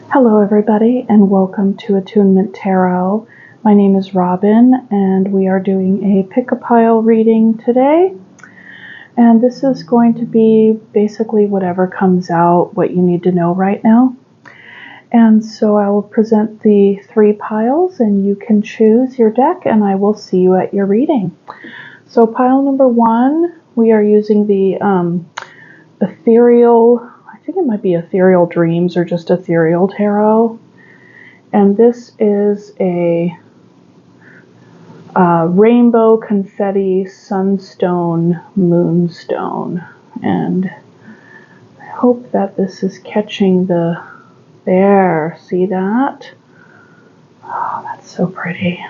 Hello everybody and welcome to Attunement Tarot. My name is Robin and we are doing a pick-a-pile reading today. And this is going to be basically whatever comes out, what you need to know right now. And so I will present the 3 piles and you can choose your deck and I will see you at your reading. So pile number 1, we are using the ethereal, I think it might be Ethereal Dreams or just Ethereal Tarot. And this is a rainbow confetti sunstone moonstone. And I hope that this is catching there. See that? Oh, that's so pretty.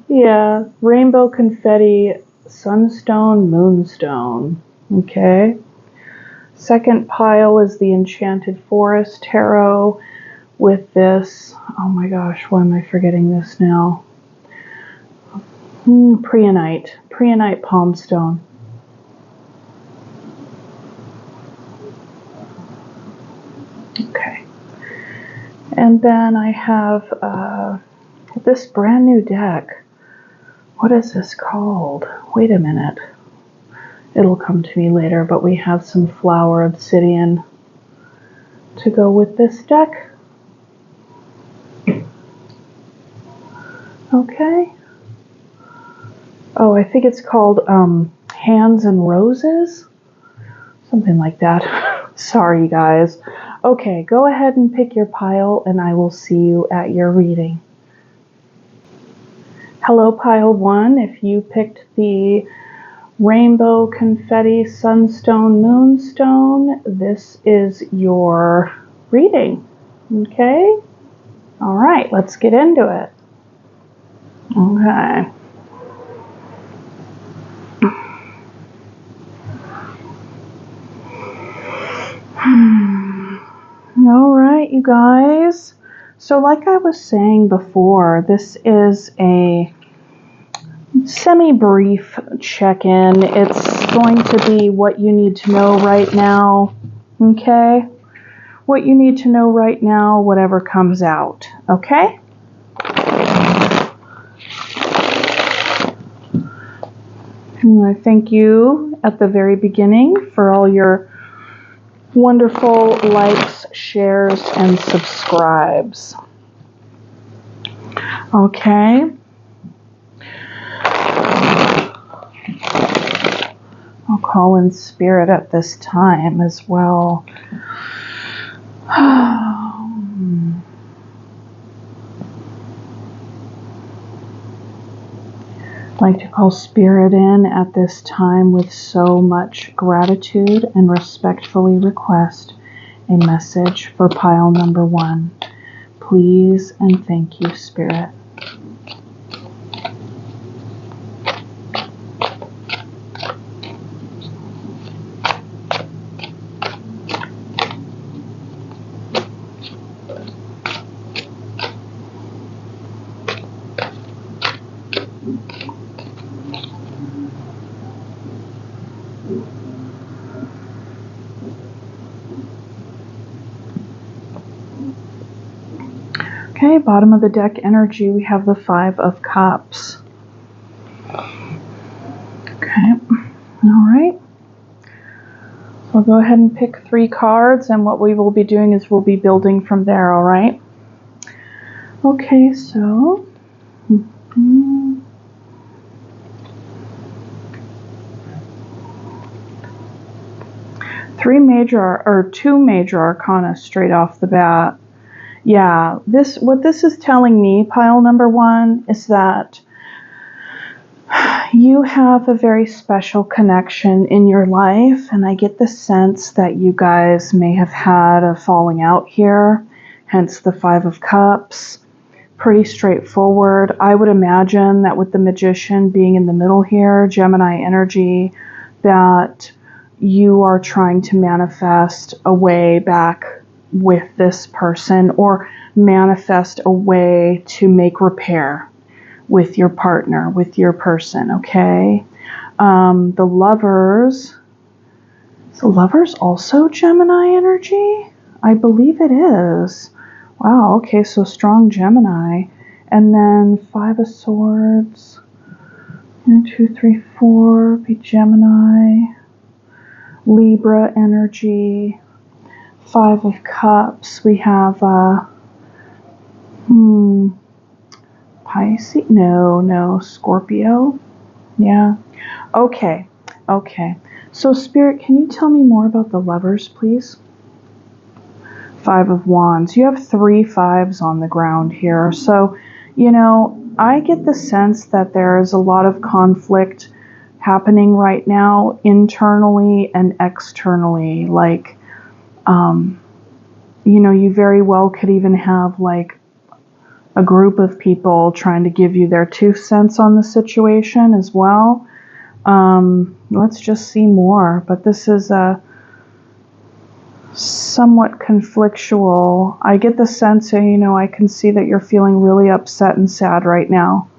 Yeah, rainbow confetti sunstone moonstone. Okay. Second pile is the Enchanted Forest Tarot with this, oh my gosh, why am I forgetting this now? Preonite Palmstone. Okay. And then I have this brand new deck. What is this called? Wait a minute. It'll come to me later, but we have some flower obsidian to go with this deck. Okay. Oh, I think it's called Hands and Roses? Something like that. Sorry, guys. Okay, go ahead and pick your pile, and I will see you at your reading. Hello, pile 1. If you picked the Rainbow Confetti Sunstone Moonstone, this is your reading. Okay? All right, let's get into it. Okay. All right, you guys. So like I was saying before, this is a semi-brief check-in. It's going to be what you need to know right now, okay? What you need to know right now, whatever comes out, okay? And I thank you at the very beginning for all your wonderful likes, shares, and subscribes. Okay. I'll call in spirit at this time as well. I'd like to call spirit in at this time with so much gratitude and respectfully request a message for pile number 1. Please and thank you, spirit. Okay, bottom of the deck energy, we have the 5 of Cups. Okay, all right. So I'll go ahead and pick 3 cards, and what we will be doing is we'll be building from there, all right? Okay, so... two major arcana straight off the bat. Yeah, what this is telling me, pile number 1, is that you have a very special connection in your life, and I get the sense that you guys may have had a falling out here, hence the 5 of Cups. Pretty straightforward. I would imagine that with the Magician being in the middle here, Gemini energy, that you are trying to manifest a way back with this person or manifest a way to make repair with your partner, with your person, okay? The Lovers So Lovers also Gemini energy? I believe it is. Wow, okay, so strong Gemini. And then Five of Swords. 1, 2, 3, 4, be Gemini. Libra energy. Five of Cups. We have Pisces? No, Scorpio. Yeah. Okay. So Spirit, can you tell me more about the Lovers, please? Five of Wands. You have 3 fives on the ground here. So, I get the sense that there is a lot of conflict happening right now, internally and externally. Like, you very well could even have like a group of people trying to give you their 2 cents on the situation as well. Let's just see more. But this is somewhat conflictual. I get the sense, I can see that you're feeling really upset and sad right now.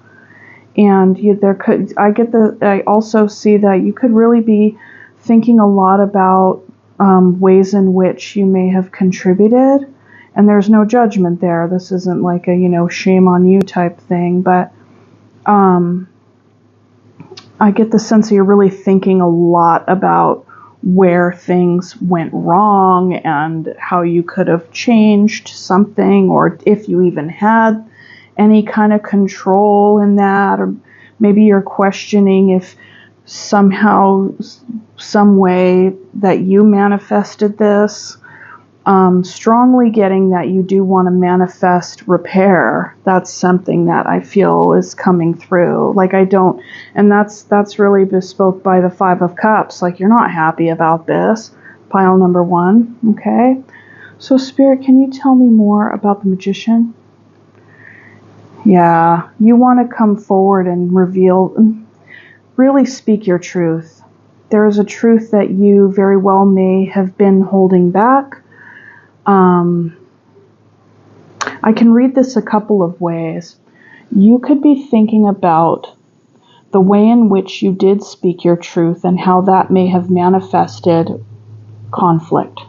And I also see that you could really be thinking a lot about ways in which you may have contributed. And there's no judgment there. This isn't like a, shame on you type thing. But I get the sense that you're really thinking a lot about where things went wrong and how you could have changed something, or if you even had any kind of control in that, or maybe you're questioning if somehow, some way that you manifested this. Strongly getting that you do want to manifest repair. That's something that I feel is coming through. And that's really bespoke by the Five of Cups. Like, you're not happy about this. Pile number 1. Okay. So Spirit, can you tell me more about the Magician? Yeah, you want to come forward and really speak your truth. There is a truth that you very well may have been holding back. I can read this a couple of ways. You could be thinking about the way in which you did speak your truth and how that may have manifested conflict.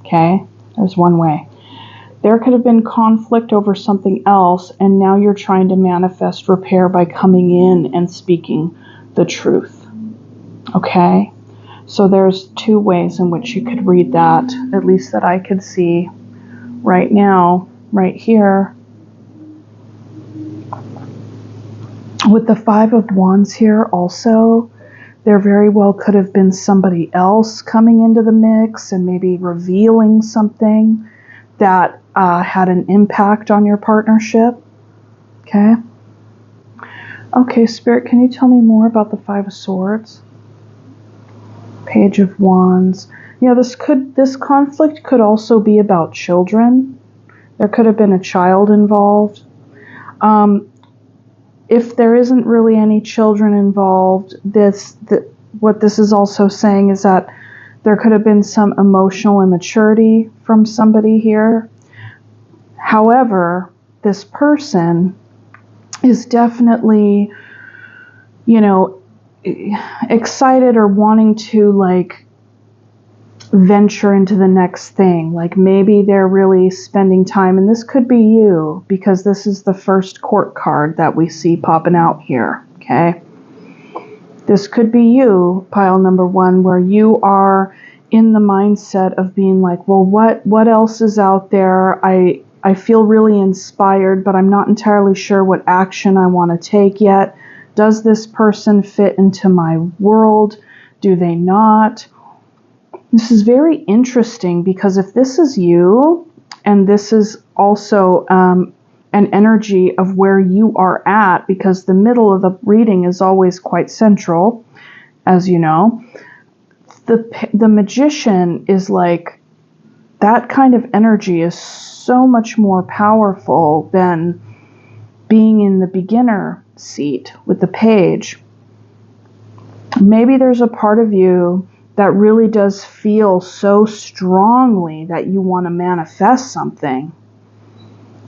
Okay? There's one way. There could have been conflict over something else, and now you're trying to manifest repair by coming in and speaking the truth. Okay? So there's 2 ways in which you could read that, at least that I could see right now, right here. With the Five of Wands here also, there very well could have been somebody else coming into the mix and maybe revealing something that had an impact on your partnership. Okay? Okay, Spirit, can you tell me more about the Five of Swords? Page of Wands. Yeah, this conflict could also be about children. There could have been a child involved. If there isn't really any children involved, what this is also saying is that there could have been some emotional immaturity from somebody here. However, this person is definitely, excited or wanting to venture into the next thing. Like, maybe they're really spending time, and this could be you, because this is the first court card that we see popping out here. Okay, this could be you, pile number 1, where you are in the mindset of being like, well, what else is out there? I feel really inspired, but I'm not entirely sure what action I want to take yet. Does this person fit into my world? Do they not? This is very interesting, because if this is you, and this is also an energy of where you are at, because the middle of the reading is always quite central, as you know, the Magician is like, that kind of energy is so much more powerful than being in the beginner seat with the Page. Maybe there's a part of you that really does feel so strongly that you want to manifest something,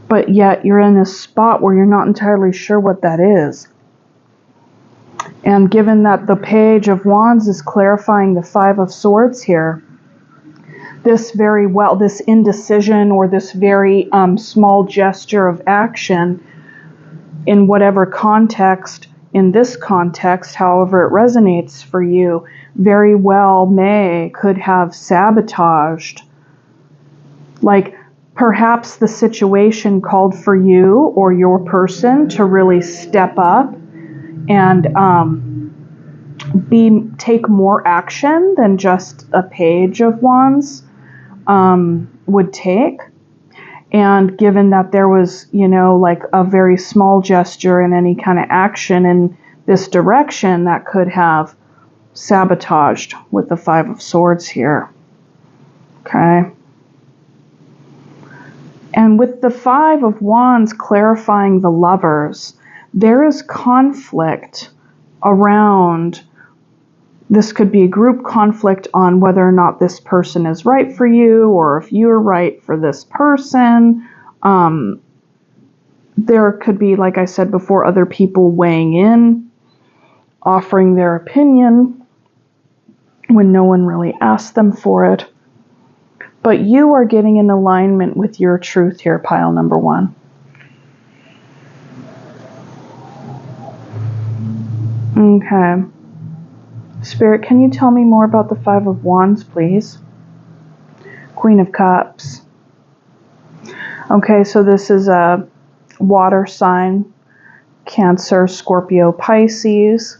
but yet you're in this spot where you're not entirely sure what that is. And given that the Page of Wands is clarifying the Five of Swords here, this indecision or this very small gesture of action in whatever context, in this context, however it resonates for you, very well could have sabotaged. Like perhaps the situation called for you or your person to really step up and take more action than just a Page of Wands would take. And given that there was, like a very small gesture and any kind of action in this direction, that could have sabotaged with the Five of Swords here. Okay. And with the Five of Wands clarifying the Lovers, there is conflict around. This could be a group conflict on whether or not this person is right for you or if you're right for this person. There could be, like I said before, other people weighing in, offering their opinion when no one really asked them for it. But you are getting in alignment with your truth here, pile number 1. Okay. Spirit, can you tell me more about the Five of Wands, please? Queen of Cups. Okay, so this is a water sign, Cancer, Scorpio, Pisces.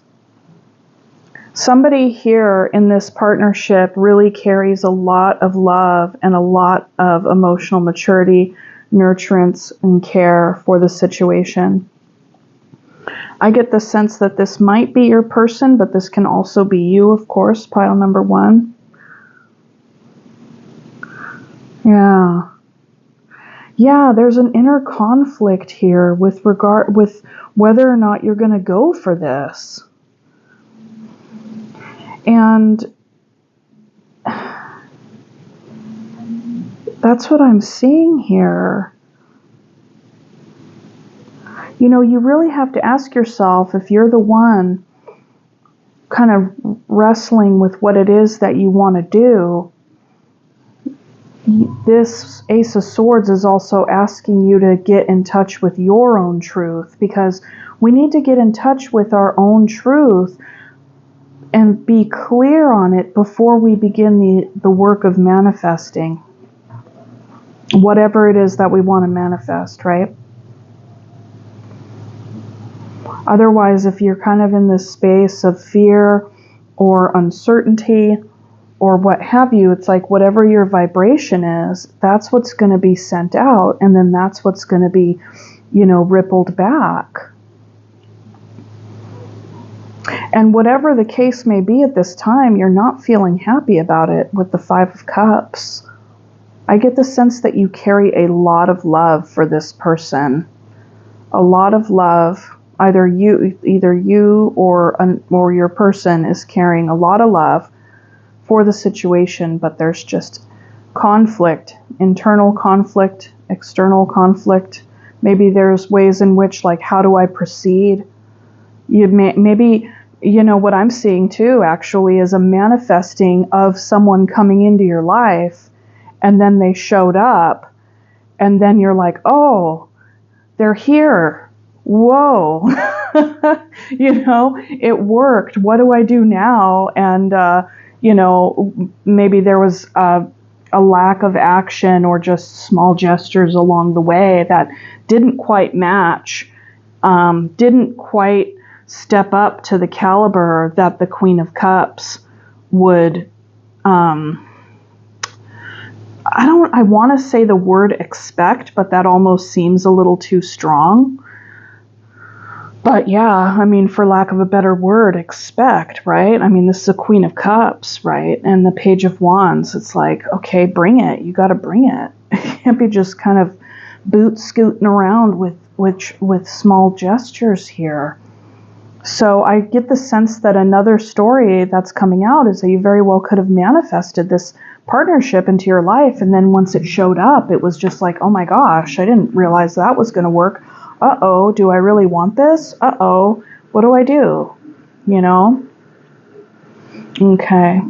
Somebody here in this partnership really carries a lot of love and a lot of emotional maturity, nurturance, and care for the situation. I get the sense that this might be your person, but this can also be you, of course, pile number 1. Yeah. Yeah, there's an inner conflict here with whether or not you're going to go for this. And that's what I'm seeing here. You really have to ask yourself, if you're the one kind of wrestling with what it is that you want to do, this Ace of Swords is also asking you to get in touch with your own truth, because we need to get in touch with our own truth and be clear on it before we begin the work of manifesting whatever it is that we want to manifest, right? Otherwise, if you're kind of in this space of fear or uncertainty or what have you, it's like whatever your vibration is, that's what's going to be sent out, and then that's what's going to be, rippled back. And whatever the case may be at this time, you're not feeling happy about it with the Five of Cups. I get the sense that you carry a lot of love for this person. A lot of love. Either you or your person is carrying a lot of love for the situation, but there's just conflict, internal conflict, external conflict. Maybe there's ways in which, like, how do I proceed? Maybe what I'm seeing too actually is a manifesting of someone coming into your life, and then they showed up, and then you're like, oh, they're here. Whoa, it worked. What do I do now? And, maybe there was a lack of action or just small gestures along the way that didn't quite match, didn't quite step up to the caliber that the Queen of Cups would, I want to say the word expect, but that almost seems a little too strong. But yeah, for lack of a better word, expect, right? This is a Queen of Cups, right? And the Page of Wands, it's like, okay, bring it. You got to bring it. You can't be just kind of boot scooting around with small gestures here. So I get the sense that another story that's coming out is that you very well could have manifested this partnership into your life, and then once it showed up, it was just like, oh my gosh, I didn't realize that was going to work. Uh-oh, do I really want this? Uh-oh, what do I do? Okay.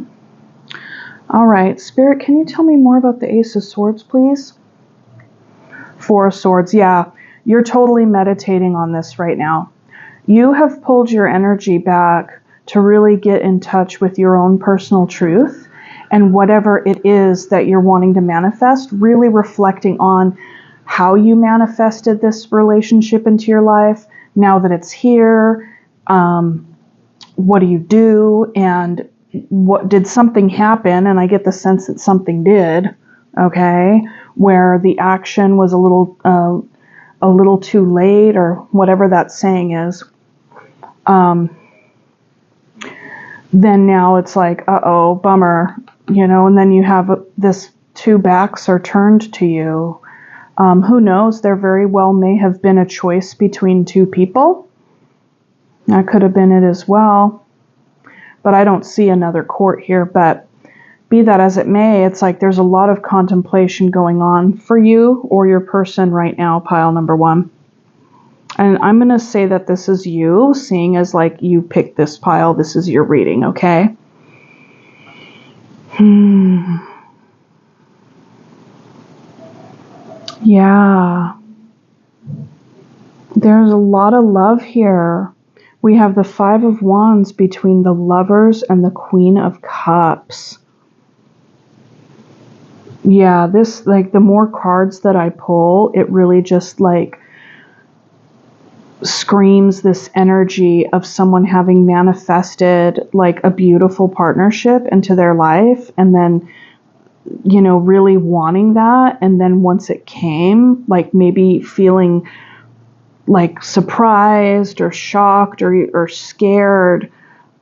All right, Spirit, can you tell me more about the Ace of Swords, please? Four of Swords, yeah. You're totally meditating on this right now. You have pulled your energy back to really get in touch with your own personal truth and whatever it is that you're wanting to manifest, really reflecting on how you manifested this relationship into your life, now that it's here, what do you do, and what did something happen? And I get the sense that something did, okay, where the action was a little too late, or whatever that saying is. Then now it's like, uh-oh, bummer, and then you have this two backs are turned to you. Who knows? There very well may have been a choice between two people. That could have been it as well. But I don't see another court here. But be that as it may, it's like there's a lot of contemplation going on for you or your person right now, pile number one. And I'm going to say that this is you, seeing as like you picked this pile, this is your reading, okay? Yeah. There's a lot of love here. We have the Five of Wands between the Lovers and the Queen of Cups. Yeah, this, like, the more cards that I pull, it really just, like, screams this energy of someone having manifested, like, a beautiful partnership into their life, and then, really wanting that, and then once it came, like, maybe feeling like surprised or shocked or scared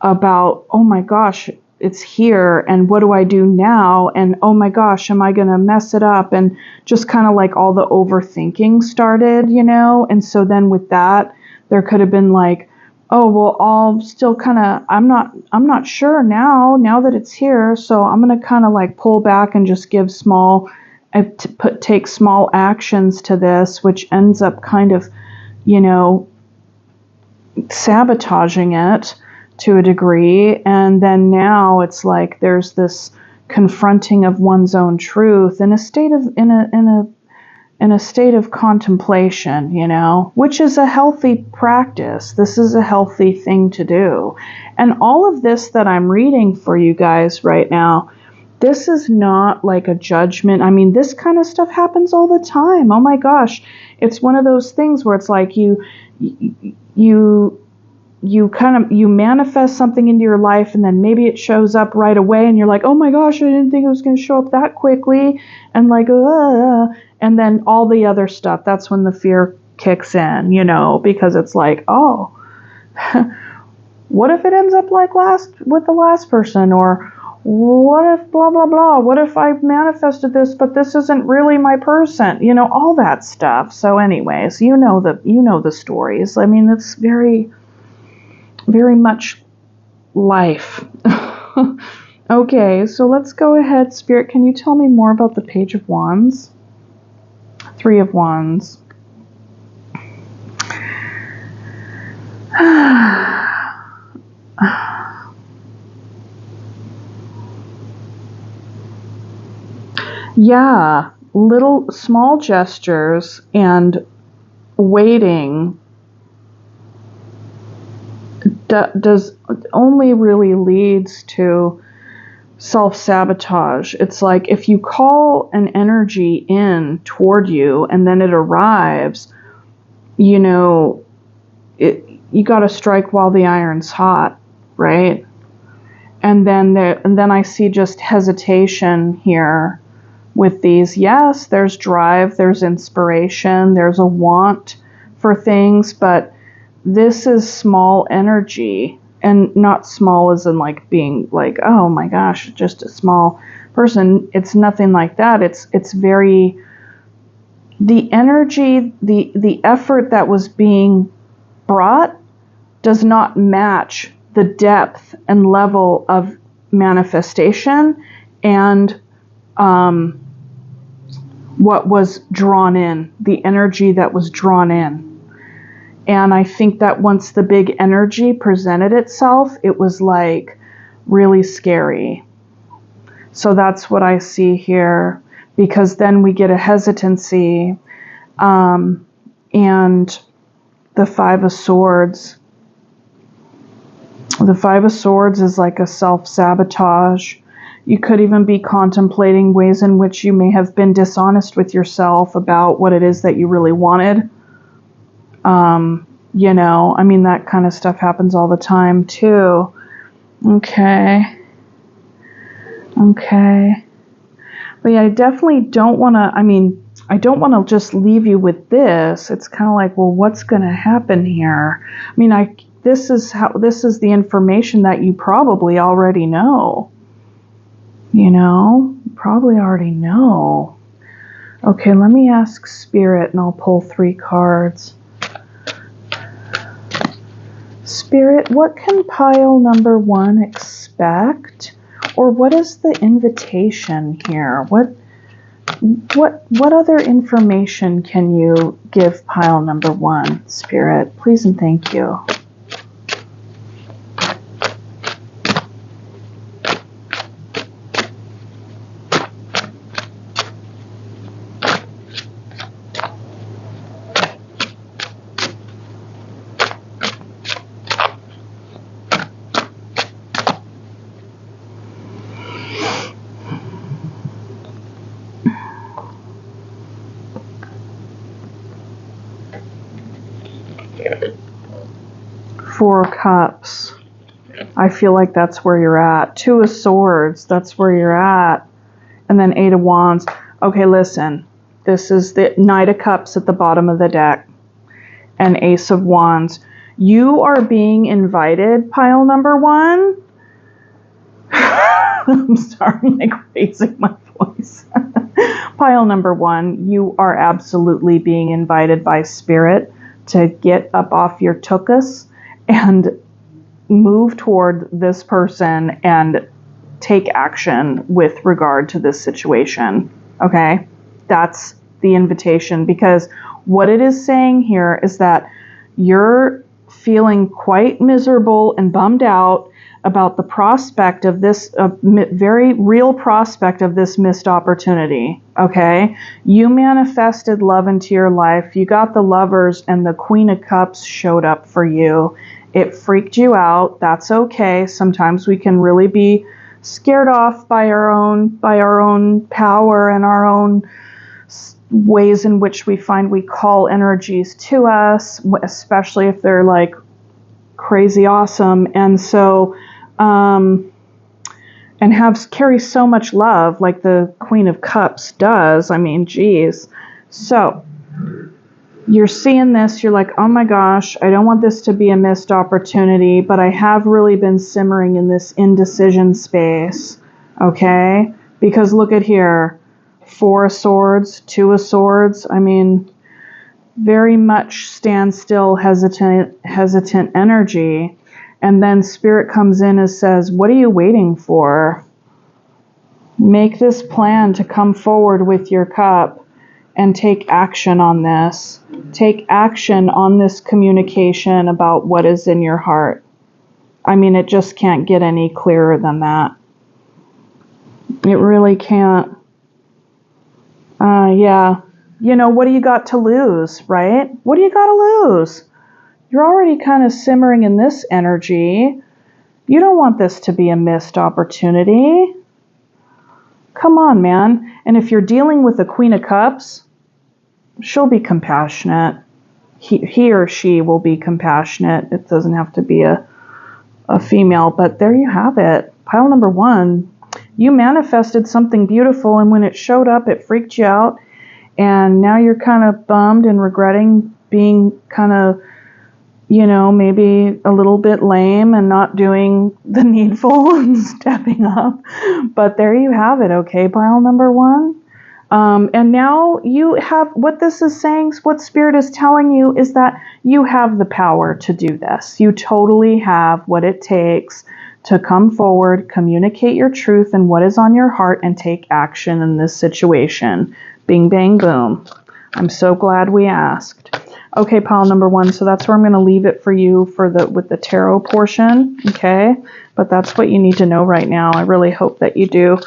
about, oh my gosh, it's here, and what do I do now, and oh my gosh, am I gonna mess it up, and just kind of like all the overthinking started, and so then with that there could have been like, oh well, I'll still kind of, I'm not sure now that it's here, so I'm gonna kind of like pull back and just give take small actions to this, which ends up kind of sabotaging it to a degree. And then now it's like there's this confronting of one's own truth in a state of contemplation, which is a healthy practice. This is a healthy thing to do. And all of this that I'm reading for you guys right now, this is not like a judgment. I mean, this kind of stuff happens all the time. Oh my gosh. It's one of those things where it's like you manifest something into your life, and then maybe it shows up right away and you're like, oh my gosh, I didn't think it was going to show up that quickly. And like, and then all the other stuff, that's when the fear kicks in, because it's like, oh, what if it ends up like with the last person? Or what if blah, blah, blah? What if I manifested this, but this isn't really my person? All that stuff. So anyways, you know the stories. I mean, it's very, very much life. Okay, so let's go ahead. Spirit, can you tell me more about the Page of Wands? Three of Wands. Yeah, little small gestures and waiting does only really leads to self-sabotage. It's like if you call an energy in toward you and then it arrives, you got to strike while the iron's hot, right? And then I see just hesitation here with these. Yes, there's drive, there's inspiration, there's a want for things, but this is small energy, and not small as in like being like, oh my gosh, just a small person. It's nothing like that. It's very, the energy, the effort that was being brought does not match the depth and level of manifestation and what was drawn in, the energy that was drawn in. And I think that once the big energy presented itself, it was like really scary. So that's what I see here, because then we get a hesitancy, and the Five of Swords. The Five of Swords is like a self-sabotage. You could even be contemplating ways in which you may have been dishonest with yourself about what it is that you really wanted. You know, I mean, that kind of stuff happens all the time too. Okay. But yeah, I definitely don't want to, I don't want to just leave you with this. It's kind of like, well, what's going to happen here? I mean, this is the information that you probably already know. You know, you probably already know. Okay, let me ask Spirit and I'll pull 3 cards. Spirit, what can pile number 1 expect? Or what is the invitation here? What other information can you give pile number 1, Spirit? Please and thank you. Four of Cups. I feel like that's where you're at. 2 of Swords. That's where you're at. And then 8 of Wands. Okay, listen. This is the Knight of Cups at the bottom of the deck. And Ace of Wands. You are being invited, pile number 1. I'm sorry, I'm like raising my voice. Pile number 1. You are absolutely being invited by Spirit to get up off your tuchus and move toward this person and take action with regard to this situation. Okay? That's the invitation, because what it is saying here is that you're feeling quite miserable and bummed out about the prospect of this, very real prospect of this missed opportunity. Okay? You manifested love into your life. You got the Lovers, and the Queen of Cups showed up for you. It freaked you out. That's okay. Sometimes we can really be scared off by our own power and our own ways in which we find we call energies to us, especially if they're like crazy awesome. And so, and carry so much love like the Queen of Cups does. I mean, geez. So you're seeing this, you're like, oh my gosh, I don't want this to be a missed opportunity, but I have really been simmering in this indecision space, okay? Because look at here, 4 of Swords, 2 of Swords, I mean, very much standstill, hesitant energy. And then Spirit comes in and says, what are you waiting for? Make this plan to come forward with your cup and take action on this. Take action on this communication about what is in your heart. I mean, it just can't get any clearer than that. It really can't. Yeah. You know, what do you got to lose, right? What do you got to lose? You're already kind of simmering in this energy. You don't want this to be a missed opportunity. Come on, man. And if you're dealing with the Queen of Cups, she'll be compassionate. He or she will be compassionate. It doesn't have to be a female, but there you have it. Pile number 1, you manifested something beautiful, and when it showed up, it freaked you out, and now you're kind of bummed and regretting being kind of, you know, maybe a little bit lame and not doing the needful and stepping up. But there you have it, okay, pile number 1? And now you have, what this is saying, what Spirit is telling you is that you have the power to do this. You totally have what it takes to come forward, communicate your truth and what is on your heart, and take action in this situation. Bing, bang, boom. I'm so glad we asked. Okay, pile number 1. So that's where I'm going to leave it for you with the tarot portion. Okay, but that's what you need to know right now. I really hope that you do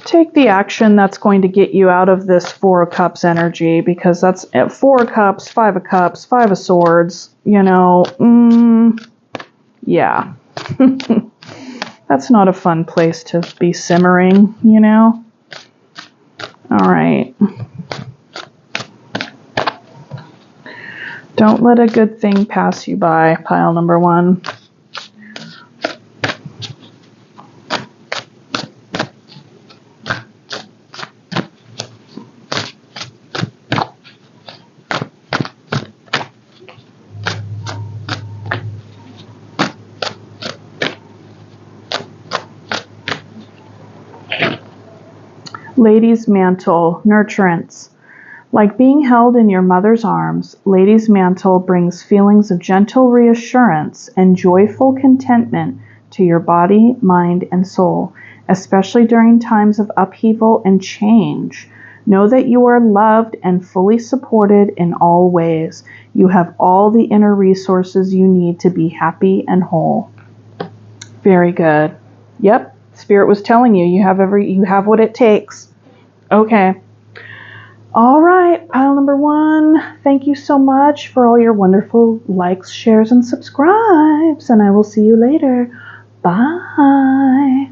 take the action that's going to get you out of this Four of Cups energy, because that's Four of Cups, Five of Cups, Five of Swords, you know, yeah. That's not a fun place to be simmering, you know? All right. Don't let a good thing pass you by, pile number one. Lady's Mantle, Nurturance. Like being held in your mother's arms, Lady's Mantle brings feelings of gentle reassurance and joyful contentment to your body, mind, and soul, especially during times of upheaval and change. Know that you are loved and fully supported in all ways. You have all the inner resources you need to be happy and whole. Very good. Yep. Spirit was telling you, you have what it takes. Okay. All right, pile number one. Thank you so much for all your wonderful likes, shares, and subscribes. And I will see you later. Bye.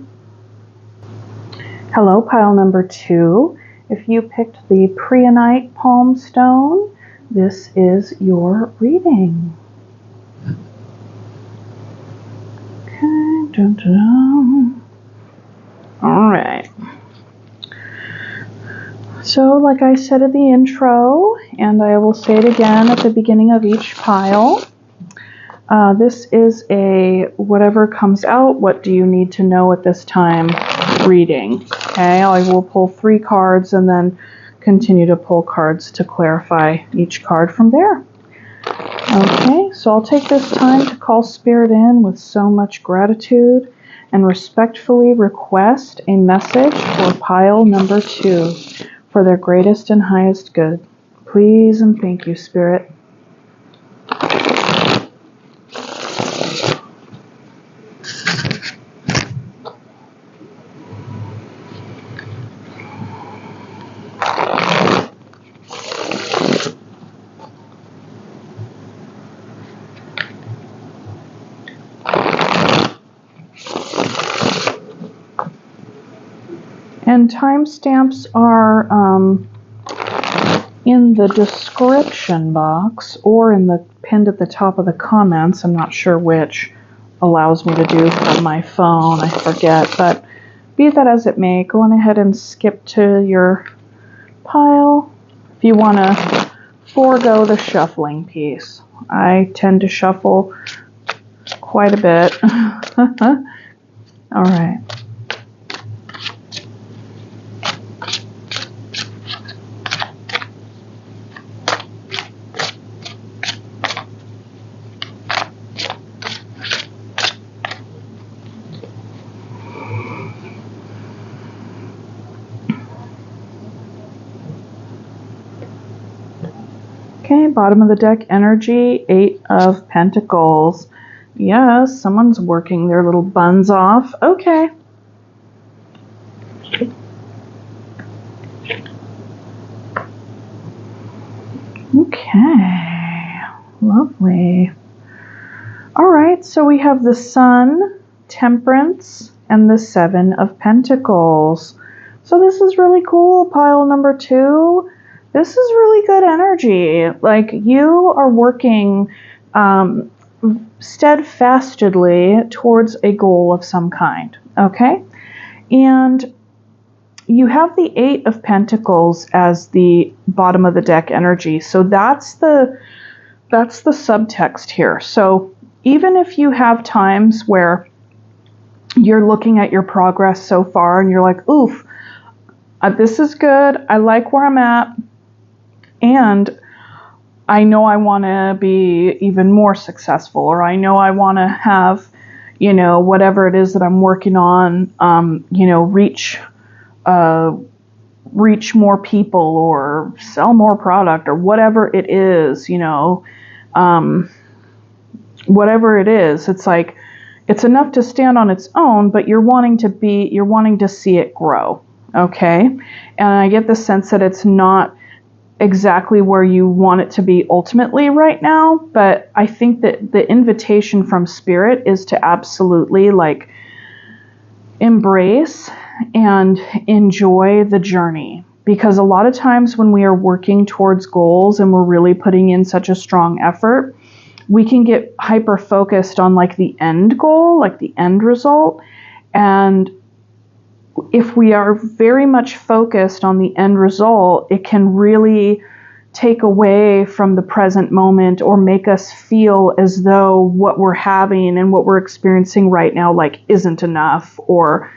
Hello, pile number two. If you picked the Preonite Palm Stone, this is your reading. Okay. Dun, dun, dun. All right. So, like I said at the intro, and I will say it again at the beginning of each pile, this is a whatever comes out, what do you need to know at this time reading. Okay, I will pull 3 cards and then continue to pull cards to clarify each card from there. Okay, so I'll take this time to call Spirit in with so much gratitude and respectfully request a message for pile number 2 for their greatest and highest good. Please and thank you, Spirit. And timestamps are in the description box or in the pinned at the top of the comments. I'm not sure which allows me to do from my phone. I forget. But be that as it may, go on ahead and skip to your pile if you want to forego the shuffling piece. I tend to shuffle quite a bit. All right. Okay, bottom of the deck energy, 8 of Pentacles. Yes, someone's working their little buns off. Okay. Okay, lovely. All right, so we have the Sun, Temperance, and the 7 of Pentacles. So this is really cool, pile number 2. This is really good energy. Like, you are working steadfastly towards a goal of some kind, okay? And you have the 8 of Pentacles as the bottom of the deck energy. So that's the subtext here. So even if you have times where you're looking at your progress so far and you're like, oof, this is good. I like where I'm at. And I know I want to be even more successful, or I know I want to have, you know, whatever it is that I'm working on, you know, reach more people or sell more product or whatever it is, you know, whatever it is. It's like, it's enough to stand on its own, but you're wanting to see it grow. okay? And I get the sense that it's not exactly where you want it to be ultimately right now, but I think that the invitation from Spirit is to absolutely like embrace and enjoy the journey. Because a lot of times when we are working towards goals and we're really putting in such a strong effort, we can get hyper focused on like the end goal, like the end result. And if we are very much focused on the end result, it can really take away from the present moment or make us feel as though what we're having and what we're experiencing right now like isn't enough or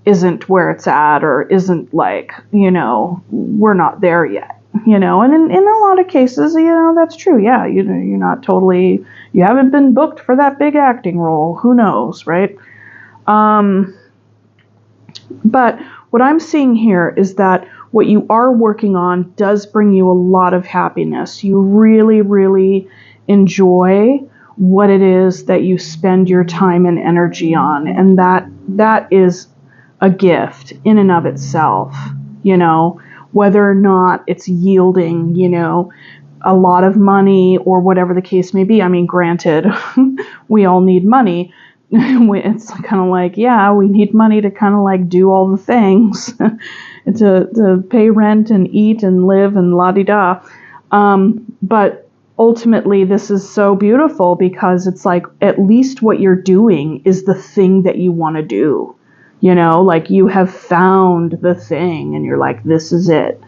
isn't where it's at or isn't like, we're not there yet, and in a lot of cases, that's true. Yeah, you're not totally, you haven't been booked for that big acting role. Who knows, right? But what I'm seeing here is that what you are working on does bring you a lot of happiness. You really, really enjoy what it is that you spend your time and energy on. And that is a gift in and of itself, whether or not it's yielding, a lot of money or whatever the case may be. I mean, granted, we all need money. It's kind of like, yeah, we need money to kind of like do all the things to pay rent and eat and live and la-di-da. But ultimately, this is so beautiful because it's like at least what you're doing is the thing that you want to do. Like you have found the thing and you're like, this is it.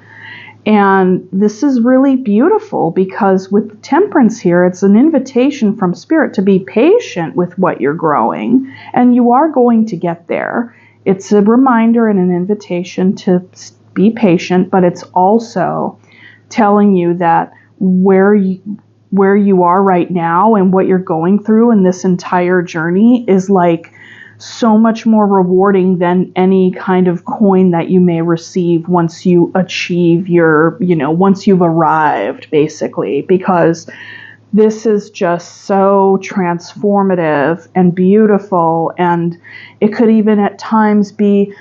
And this is really beautiful because with temperance here, it's an invitation from Spirit to be patient with what you're growing, and you are going to get there. It's a reminder and an invitation to be patient, but it's also telling you that where you are right now and what you're going through in this entire journey is like so much more rewarding than any kind of coin that you may receive once you achieve once you've arrived, basically, because this is just so transformative and beautiful, and it could even at times be,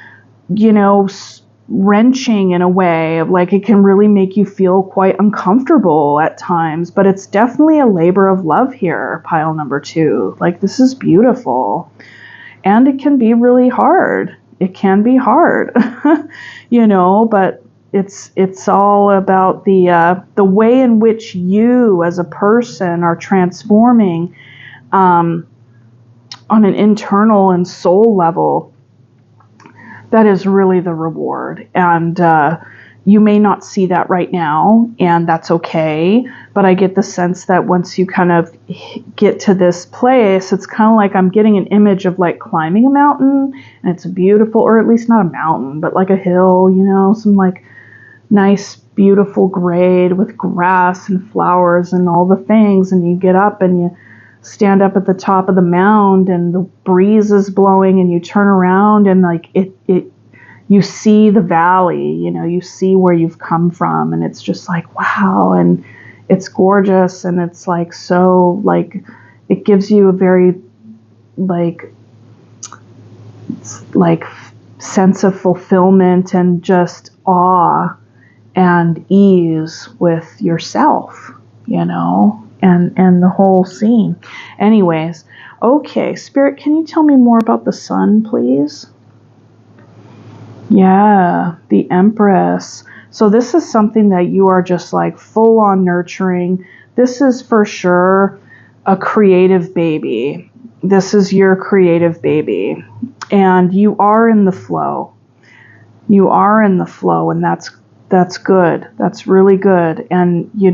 wrenching in a way of like it can really make you feel quite uncomfortable at times, but it's definitely a labor of love here, pile number 2. Like, this is beautiful. And it can be really hard. It can be hard, but it's all about the way in which you as a person are transforming on an internal and soul level. That is really the reward. And you may not see that right now, and that's okay. But I get the sense that once you kind of get to this place, it's kind of like I'm getting an image of like climbing a mountain, and it's beautiful, or at least not a mountain, but like a hill, some like nice, beautiful grade with grass and flowers and all the things. And you get up and you stand up at the top of the mound, and the breeze is blowing, and you turn around and like you see the valley, you see where you've come from, and it's just like, wow, and it's gorgeous, and it's like, so like, it gives you a very like sense of fulfillment and just awe and ease with yourself, and the whole scene. Anyways, okay, Spirit, can you tell me more about the sun, please? Yeah, the Empress. So this is something that you are just like full on nurturing. This is for sure a creative baby. This is your creative baby. And you are in the flow. You are in the flow, and that's good. That's really good. And you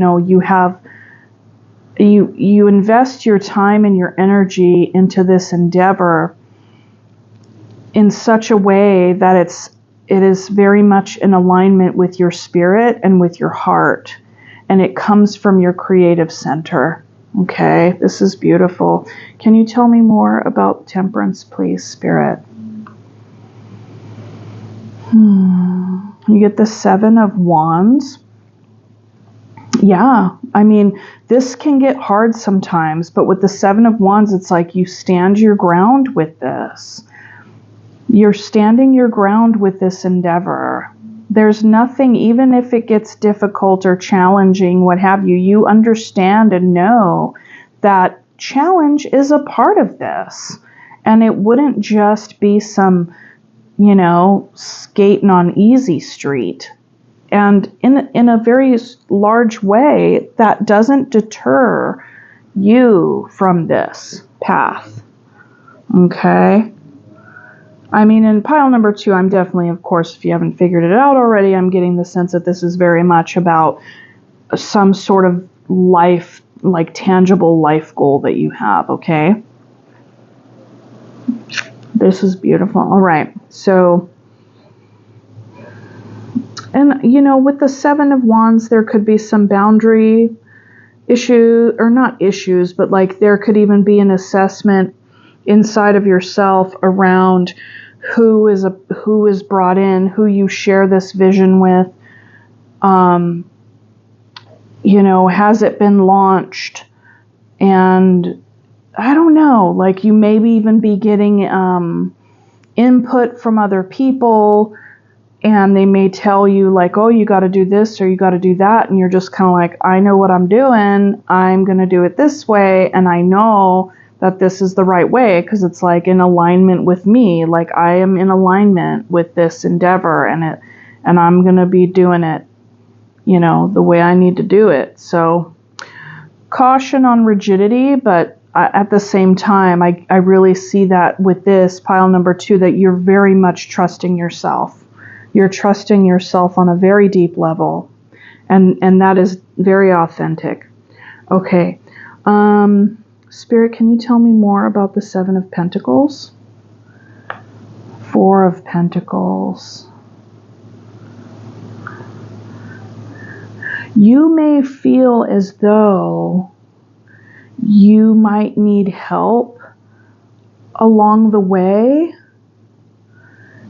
invest your time and your energy into this endeavor in such a way that it is very much in alignment with your spirit and with your heart, and it comes from your creative center. Okay, this is beautiful. Can you tell me more about temperance, please, Spirit? You get the 7 of Wands. Yeah, I mean, this can get hard sometimes, but with the 7 of Wands, it's like you stand your ground with this. You're standing your ground with this endeavor. There's nothing, even if it gets difficult or challenging, what have you, you understand and know that challenge is a part of this. And it wouldn't just be some, skating on easy street. And in a very large way, that doesn't deter you from this path. Okay? I mean, in pile number 2, I'm definitely, of course, if you haven't figured it out already, I'm getting the sense that this is very much about some sort of life, like tangible life goal that you have, okay? This is beautiful. All right. So, and, with the 7 of Wands, there could be some boundary issue, or not issues, but like there could even be an assessment inside of yourself around who is brought in, who you share this vision with. Has it been launched? And I don't know, like you maybe even be getting input from other people, and they may tell you like, oh, you got to do this or you got to do that, and you're just kind of like, I know what I'm doing, I'm going to do it this way, and I know that this is the right way because it's like in alignment with me, like I am in alignment with this endeavor, and I'm going to be doing it, the way I need to do it. So caution on rigidity, but at the same time, I really see that with this pile number 2, that you're very much trusting yourself. You're trusting yourself on a very deep level, and that is very authentic. Okay. Spirit, can you tell me more about the 7 of Pentacles? 4 of Pentacles. You may feel as though you might need help along the way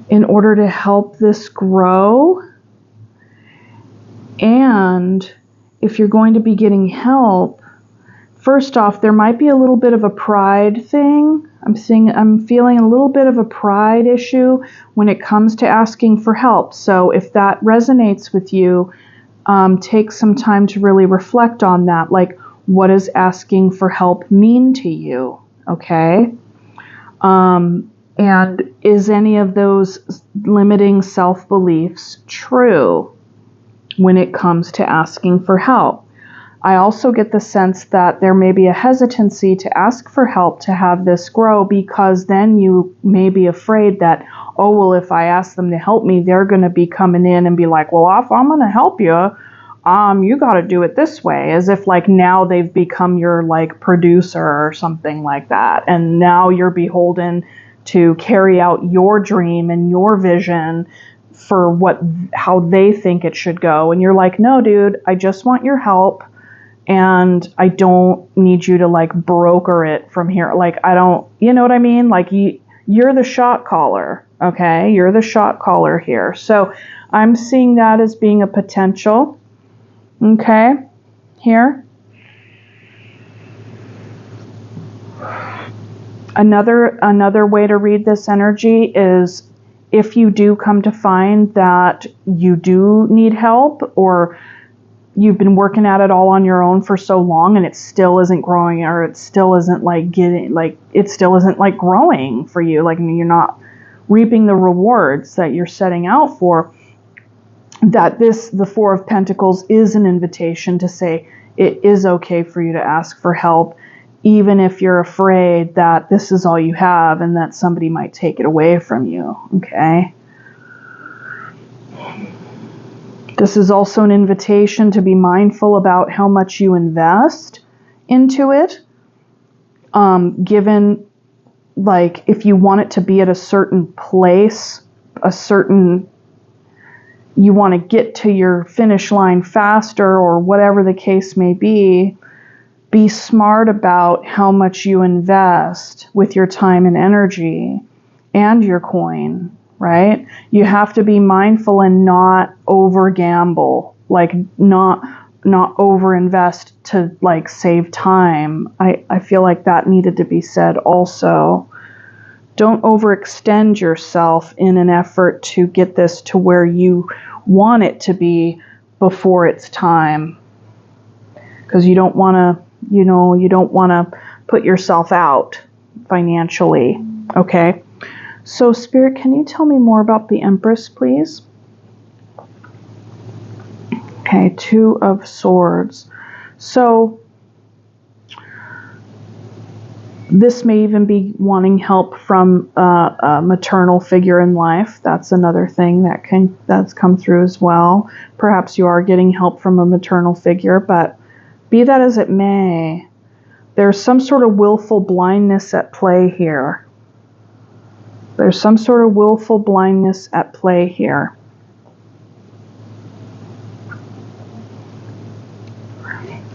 in order to help this grow. And if you're going to be getting help, first off, there might be a little bit of a pride thing. I'm feeling a little bit of a pride issue when it comes to asking for help. So if that resonates with you, take some time to really reflect on that. Like, what does asking for help mean to you? Okay? And is any of those limiting self-beliefs true when it comes to asking for help? I also get the sense that there may be a hesitancy to ask for help to have this grow, because then you may be afraid that, oh, well, if I ask them to help me, they're going to be coming in and be like, well, if I'm going to help you, you got to do it this way, as if like now they've become your like producer or something like that. And now you're beholden to carry out your dream and your vision for how they think it should go. And you're like, no, dude, I just want your help. And I don't need you to like broker it from here. Like, I don't, you know what I mean? Like you're the shot caller. Okay. You're the shot caller here. So I'm seeing that as being a potential. Okay. Here. Another way to read this energy is if you do come to find that you do need help, or you've been working at it all on your own for so long and it still isn't growing, or it still isn't like growing for you, like you're not reaping the rewards that you're setting out for, that the 4 of Pentacles is an invitation to say it is okay for you to ask for help, even if you're afraid that this is all you have and that somebody might take it away from you. Okay. This is also an invitation to be mindful about how much you invest into it. Given, like, if you want it to be at a certain place, you want to get to your finish line faster, or whatever the case may be smart about how much you invest with your time and energy and your coin. Right? You have to be mindful and not over gamble, like not over invest to like save time. I feel like that needed to be said also. Don't overextend yourself in an effort to get this to where you want it to be before it's time. Because you don't want to, you don't want to put yourself out financially. Okay? So, Spirit, can you tell me more about the Empress, please? Okay, Two of Swords. So, this may even be wanting help from a maternal figure in life. That's another thing that's come through as well. Perhaps you are getting help from a maternal figure, but be that as it may, there's some sort of willful blindness at play here. There's some sort of willful blindness at play here.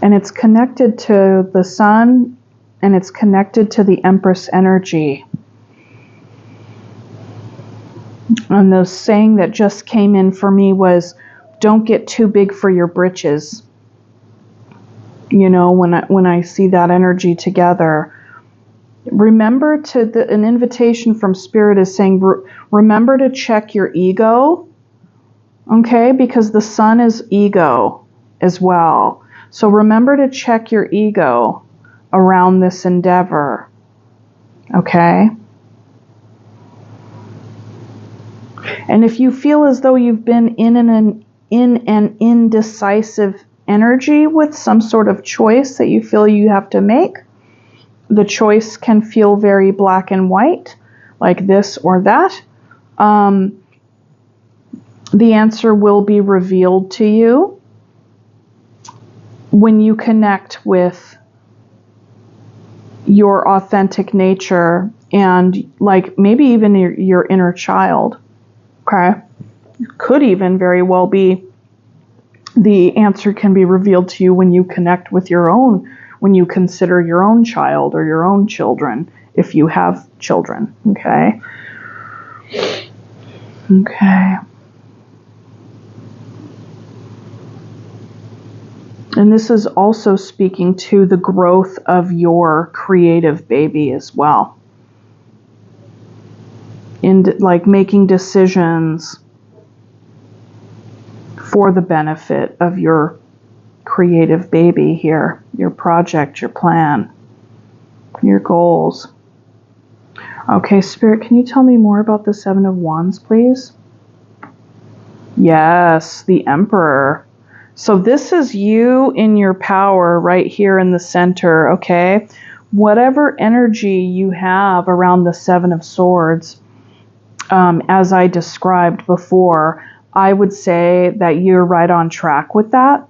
And it's connected to the sun, and it's connected to the Empress energy. And the saying that just came in for me was, don't get too big for your britches. When I see that energy together, remember an invitation from Spirit is saying, remember to check your ego, okay? Because the sun is ego as well. So remember to check your ego around this endeavor, okay? And if you feel as though you've been in an indecisive energy with some sort of choice that you feel you have to make, the choice can feel very black and white, like this or that. The answer will be revealed to you when you connect with your authentic nature and like maybe even your inner child. Okay? Could even very well be the answer can be revealed to you when you connect with when you consider your own child or your own children, if you have children. Okay? Okay. And this is also speaking to the growth of your creative baby as well. In like making decisions for the benefit of your creative baby here, your project, your plan, your goals. Okay, Spirit, can you tell me more about the Seven of Wands, please? Yes, the Emperor. So this is you in your power right here in the center, okay? Whatever energy you have around the Seven of Swords, as I described before, I would say that you're right on track with that,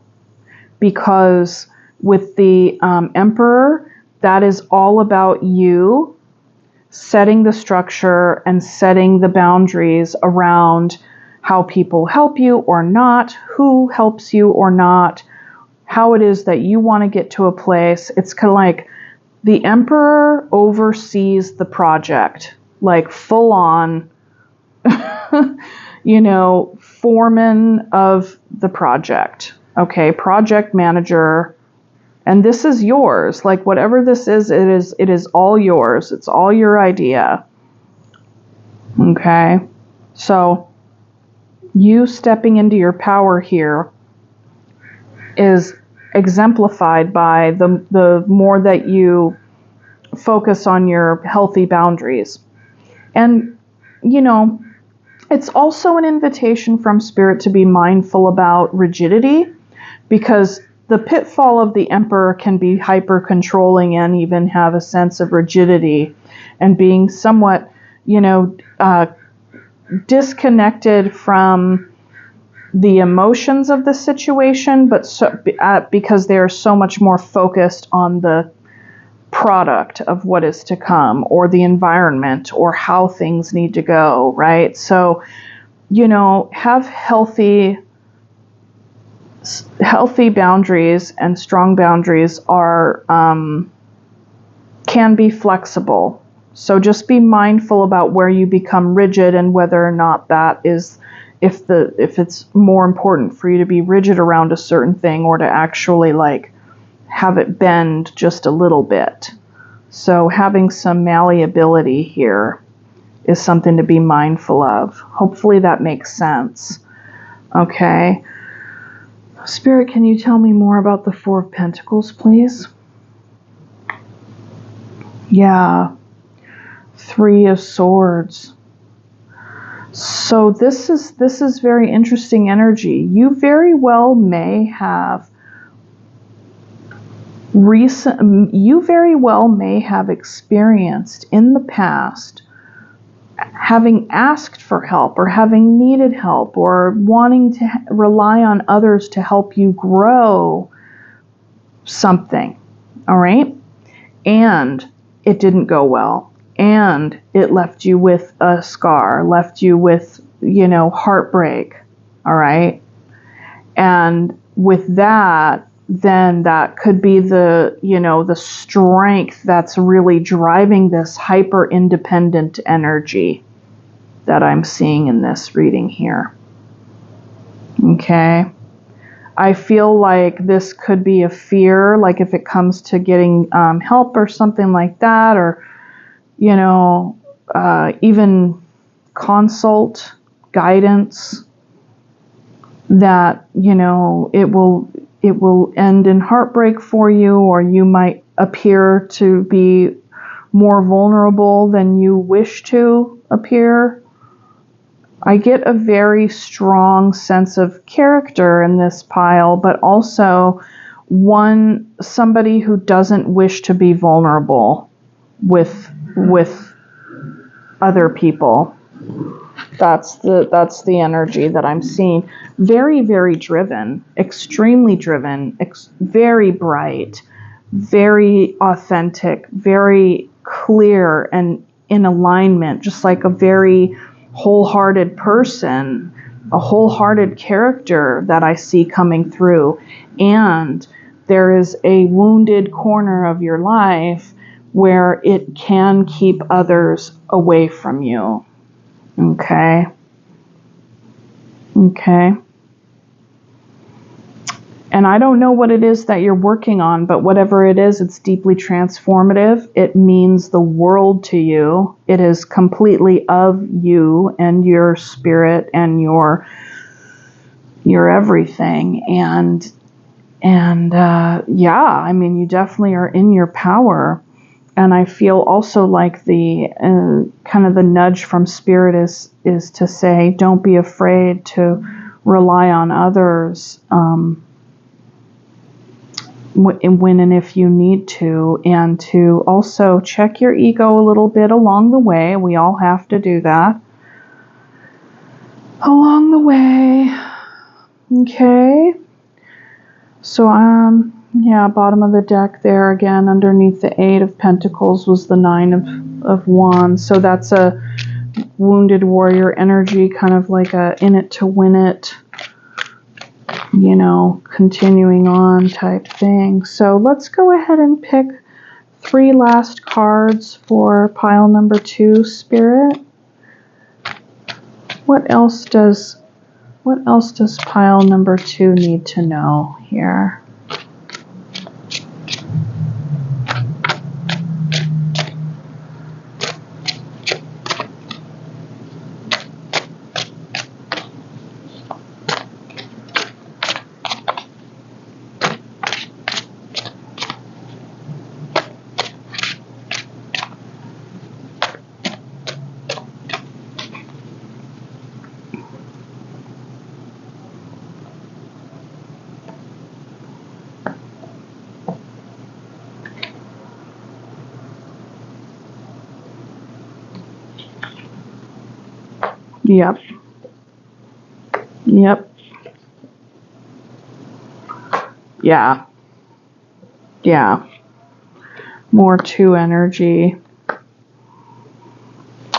because with the Emperor, that is all about you setting the structure and setting the boundaries around how people help you or not, who helps you or not, how it is that you want to get to a place. It's kind of like the Emperor oversees the project, like full on, foreman of the project. Okay, project manager. And this is yours. Like whatever this is, it is all yours. It's all your idea. Okay? So you stepping into your power here is exemplified by the more that you focus on your healthy boundaries. And, it's also an invitation from Spirit to be mindful about rigidity, because the pitfall of the Emperor can be hyper controlling and even have a sense of rigidity and being somewhat, disconnected from the emotions of the situation, but because they are so much more focused on the product of what is to come or the environment or how things need to go, right? So, have healthy boundaries, and strong boundaries are can be flexible. So just be mindful about where you become rigid and whether or not that is, if it's more important for you to be rigid around a certain thing or to actually like have it bend just a little bit. So having some malleability here is something to be mindful of. Hopefully that makes sense. Okay. Spirit, can you tell me more about the Four of Pentacles, please? Yeah. Three of Swords. So this is very interesting energy. You very well may have experienced in the past having asked for help or having needed help or wanting to rely on others to help you grow something, all right? And it didn't go well. And it left you with a scar, left you with, heartbreak, all right? And with that, then that could be the strength that's really driving this hyper independent energy that I'm seeing in this reading here. Okay. I feel like this could be a fear, like if it comes to getting help or something like that, or, even consult, guidance, that, it will end in heartbreak for you, or you might appear to be more vulnerable than you wish to appear. I get a very strong sense of character in this pile, but also somebody who doesn't wish to be vulnerable with other people. That's the energy that I'm seeing. Very, very driven, extremely driven, very bright, very authentic, very clear and in alignment, just like a very wholehearted person, a wholehearted character that I see coming through. And there is a wounded corner of your life where it can keep others away from you. Okay. And I don't know what it is that you're working on, but whatever it is, it's deeply transformative. It means the world to you. It is completely of you and your spirit and your everything. And you definitely are in your power. And I feel also like the kind of the nudge from Spirit is to say, don't be afraid to rely on others when and if you need to, and to also check your ego a little bit along the way. We all have to do that along the way. Okay. So bottom of the deck there again, underneath the Eight of Pentacles was the Nine of Wands. So that's a wounded warrior energy, kind of like a in it to win it, continuing on type thing. So let's go ahead and pick 3 last cards for pile number 2, Spirit. What else does pile number 2 need to know here? Yep. Yeah. More 2 energy.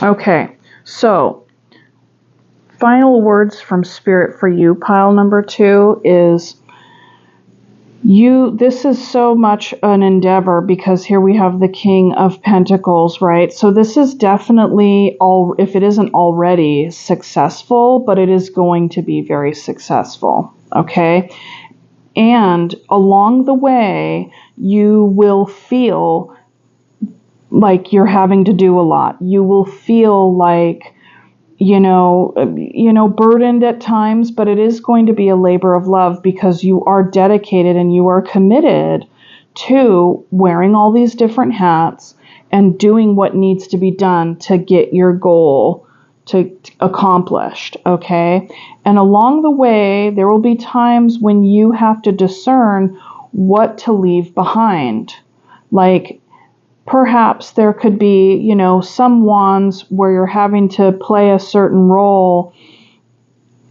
Okay. So, final words from Spirit for you, pile number 2, is this is so much an endeavor, because here we have the King of Pentacles, right? So this is definitely, if it isn't already, successful, but it is going to be very successful, okay? And along the way, you will feel like you're having to do a lot. You will feel like, burdened at times, but it is going to be a labor of love because you are dedicated and you are committed to wearing all these different hats and doing what needs to be done to get your goal accomplished, okay? And along the way, there will be times when you have to discern what to leave behind. Like, perhaps there could be, some wands where you're having to play a certain role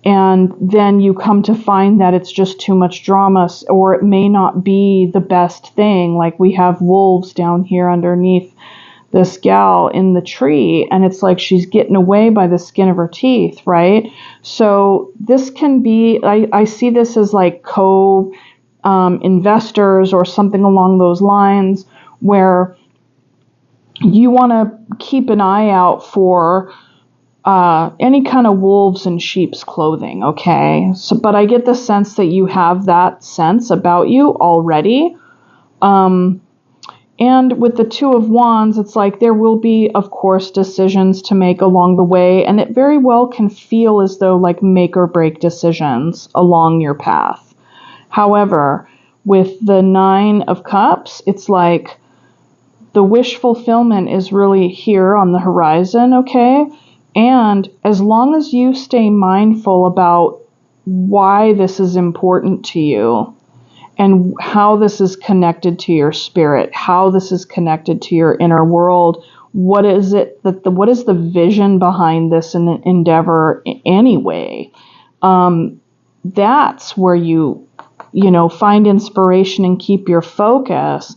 and then you come to find that it's just too much drama, or it may not be the best thing. Like we have wolves down here underneath this gal in the tree, and it's like she's getting away by the skin of her teeth, right? So this can be, I see this as like investors or something along those lines, where you want to keep an eye out for any kind of wolves in sheep's clothing, okay? So, but I get the sense that you have that sense about you already. And with the Two of Wands, it's like there will be, of course, decisions to make along the way, and it very well can feel as though like make or break decisions along your path. However, with the Nine of Cups, it's like the wish fulfillment is really here on the horizon, okay? And as long as you stay mindful about why this is important to you and how this is connected to your spirit, how this is connected to your inner world, what is the vision behind this endeavor anyway? That's where you find inspiration and keep your focus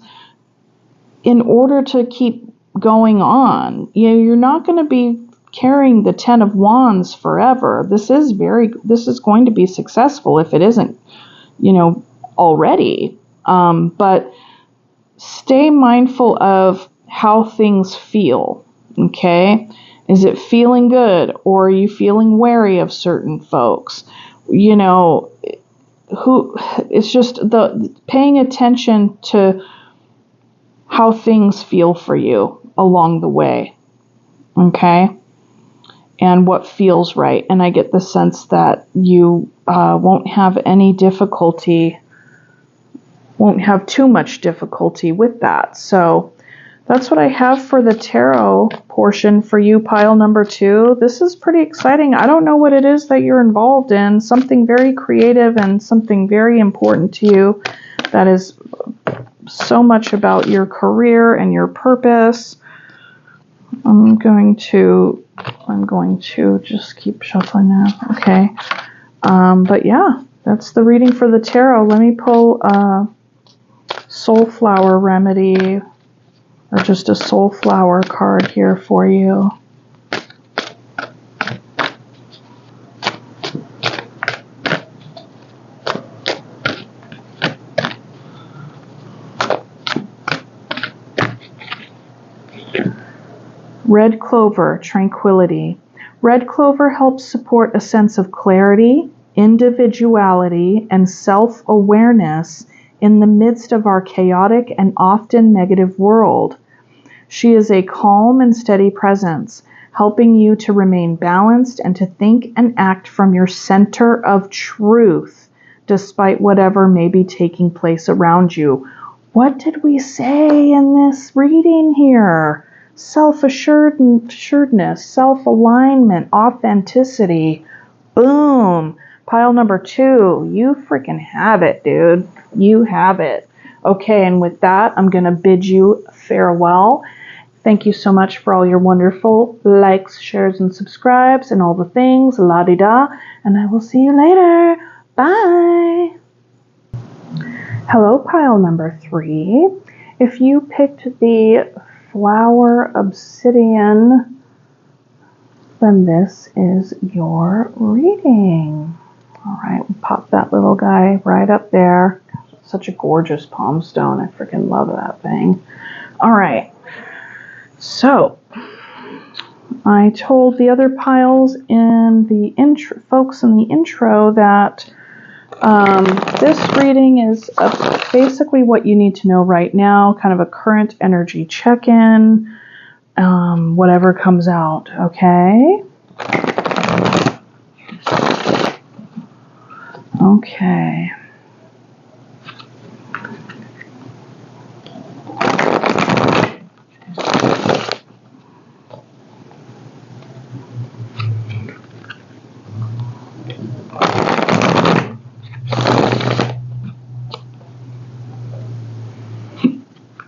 in order to keep going on. You're not going to be carrying the Ten of Wands forever. This is going to be successful if it isn't, already. But stay mindful of how things feel. Okay? Is it feeling good, or are you feeling wary of certain folks? It's just the paying attention to how things feel for you along the way, okay? And what feels right. And I get the sense that you won't have too much difficulty with that. So that's what I have for the tarot portion for you, pile number 2. This is pretty exciting. I don't know what it is that you're involved in. Something very creative and something very important to you that is so much about your career and your purpose. I'm going to just keep shuffling now. Okay. But yeah, that's the reading for the tarot. Let me pull a soul flower remedy, or just a soul flower card here for you. Red clover, tranquility. Red clover helps support a sense of clarity, individuality, and self-awareness in the midst of our chaotic and often negative world. She is a calm and steady presence, helping you to remain balanced and to think and act from your center of truth, despite whatever may be taking place around you. What did we say in this reading here? Self-assuredness, self-alignment, authenticity. Boom. Pile number 2. You freaking have it, dude. You have it. Okay, and with that, I'm going to bid you farewell. Thank you so much for all your wonderful likes, shares, and subscribes, and all the things, la-di-da. And I will see you later. Bye. Hello, pile number 3. If you picked the flower obsidian, then this is your reading. All right, we'll pop that little guy right up there. Such a gorgeous palm stone. I freaking love that thing. All right, so I told the other piles in the intro, folks in the intro, that This reading is basically what you need to know right now, kind of a current energy check-in, whatever comes out, okay? Okay.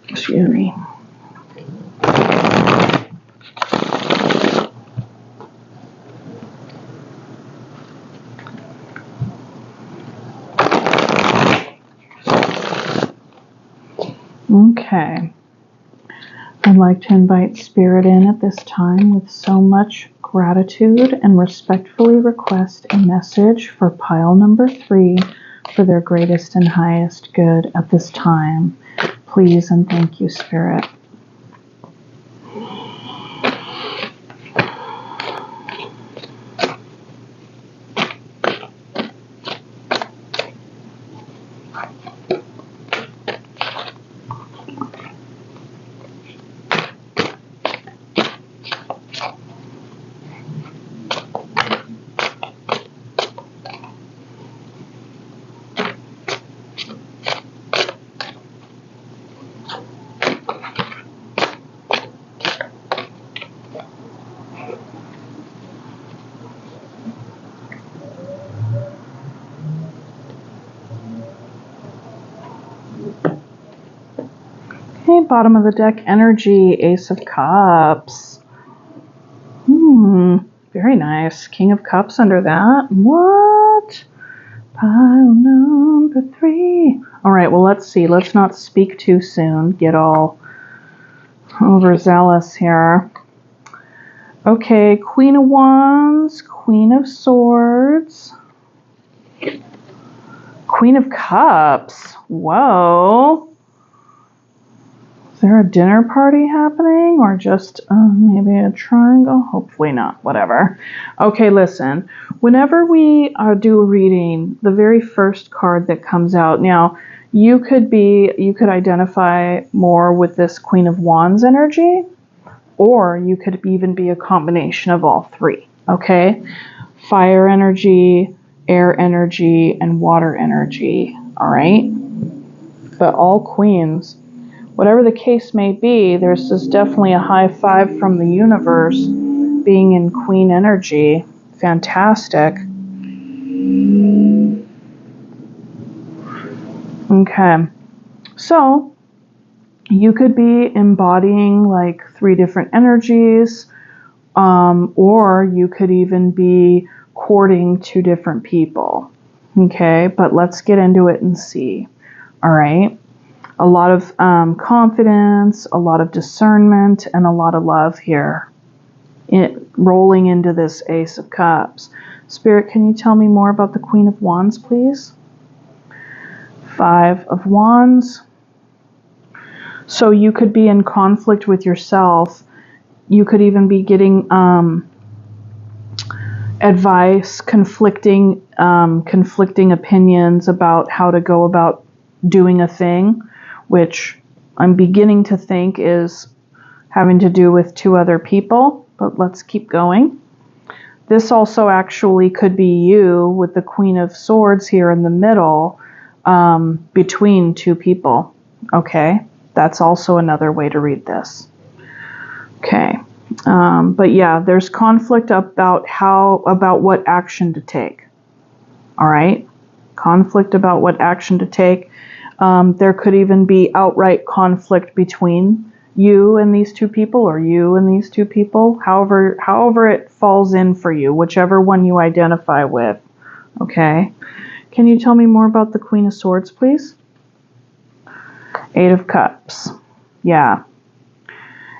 Excuse me. Okay. I'd like to invite Spirit in at this time with so much gratitude and respectfully request a message for pile number 3 for their greatest and highest good at this time. Please and thank you, Spirit. Okay, bottom of the deck energy, Ace of Cups. Very nice. King of Cups under that. What? Pile number 3. All right, well, let's see. Let's not speak too soon. Get all overzealous here. Okay, Queen of Wands, Queen of Swords, Queen of Cups. Whoa. Is there a dinner party happening or just maybe a triangle? Hopefully not. Whatever. Okay, listen. Whenever we do a reading, the very first card that comes out, now you could identify more with this Queen of Wands energy, or you could even be a combination of all three. Okay? Fire energy, air energy, and water energy. All right? But all queens. Whatever the case may be, there's just definitely a high five from the universe being in queen energy. Fantastic. Okay. So, you could be embodying like 3 different energies, or you could even be courting 2 different people. Okay, but let's get into it and see. All right. A lot of confidence, a lot of discernment, and a lot of love here. Rolling into this Ace of Cups. Spirit, can you tell me more about the Queen of Wands, please? 5 of Wands. So you could be in conflict with yourself. You could even be getting advice, conflicting opinions about how to go about doing a thing, which I'm beginning to think is having to do with 2 other people, but let's keep going. This also actually could be you with the Queen of Swords here in the middle, between 2 people. Okay, that's also another way to read this. Okay, but yeah, there's conflict about what action to take. All right, conflict about what action to take. There could even be outright conflict between you and these 2 people, or you and these 2 people, however it falls in for you, whichever one you identify with. Okay. Can you tell me more about the Queen of Swords, please? 8 of Cups. Yeah.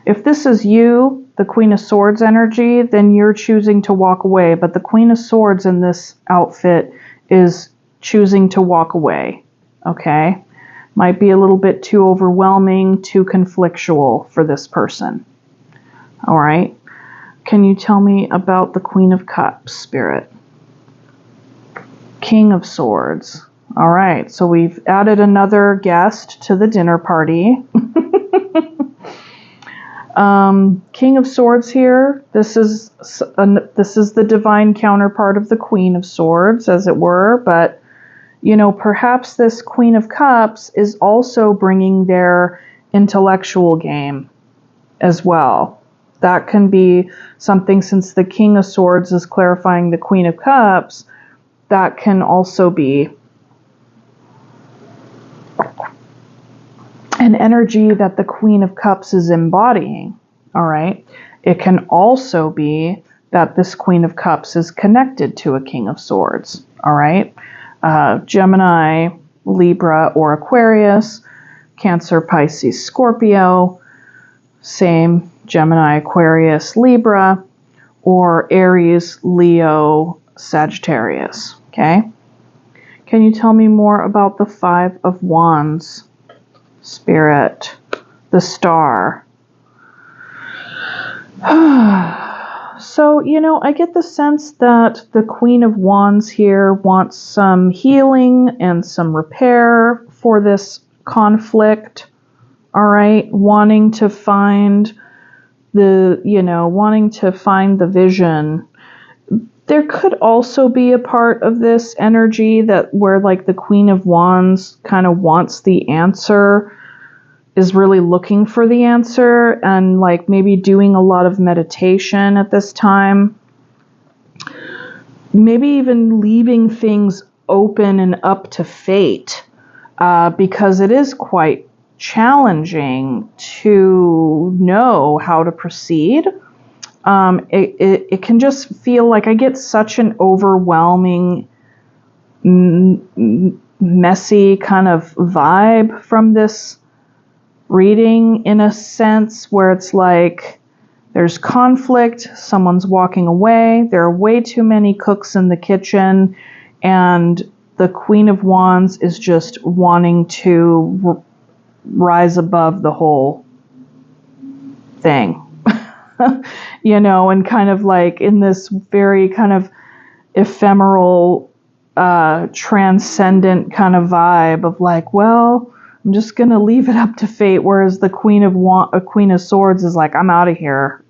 If this is you, the Queen of Swords energy, then you're choosing to walk away, but the Queen of Swords in this outfit is choosing to walk away. Okay? Might be a little bit too overwhelming, too conflictual for this person. All right. Can you tell me about the Queen of Cups, Spirit? King of Swords. All right, so we've added another guest to the dinner party. King of Swords here. This is the divine counterpart of the Queen of Swords, as it were. But perhaps this Queen of Cups is also bringing their intellectual game as well. That can be something, since the King of Swords is clarifying the Queen of Cups. That can also be an energy that the Queen of Cups is embodying, all right? It can also be that this Queen of Cups is connected to a King of Swords, all right? Gemini, Libra, or Aquarius, Cancer, Pisces, Scorpio, same Gemini, Aquarius, Libra, or Aries, Leo, Sagittarius, okay? Can you tell me more about the Five of Wands? Spirit, the Star. So, I get the sense that the Queen of Wands here wants some healing and some repair for this conflict, all right? Wanting to find the vision. There could also be a part of this energy that where like the Queen of Wands kind of wants the answer, is really looking for the answer, and like maybe doing a lot of meditation at this time. Maybe even leaving things open and up to fate, because it is quite challenging to know how to proceed. It can just feel like I get such an overwhelming, messy kind of vibe from this reading, in a sense where it's like there's conflict, someone's walking away, there are way too many cooks in the kitchen, and the Queen of Wands is just wanting to rise above the whole thing. And kind of like in this very kind of ephemeral, transcendent kind of vibe of like, well, I'm just going to leave it up to fate, whereas the Queen of Swords is like, I'm out of here.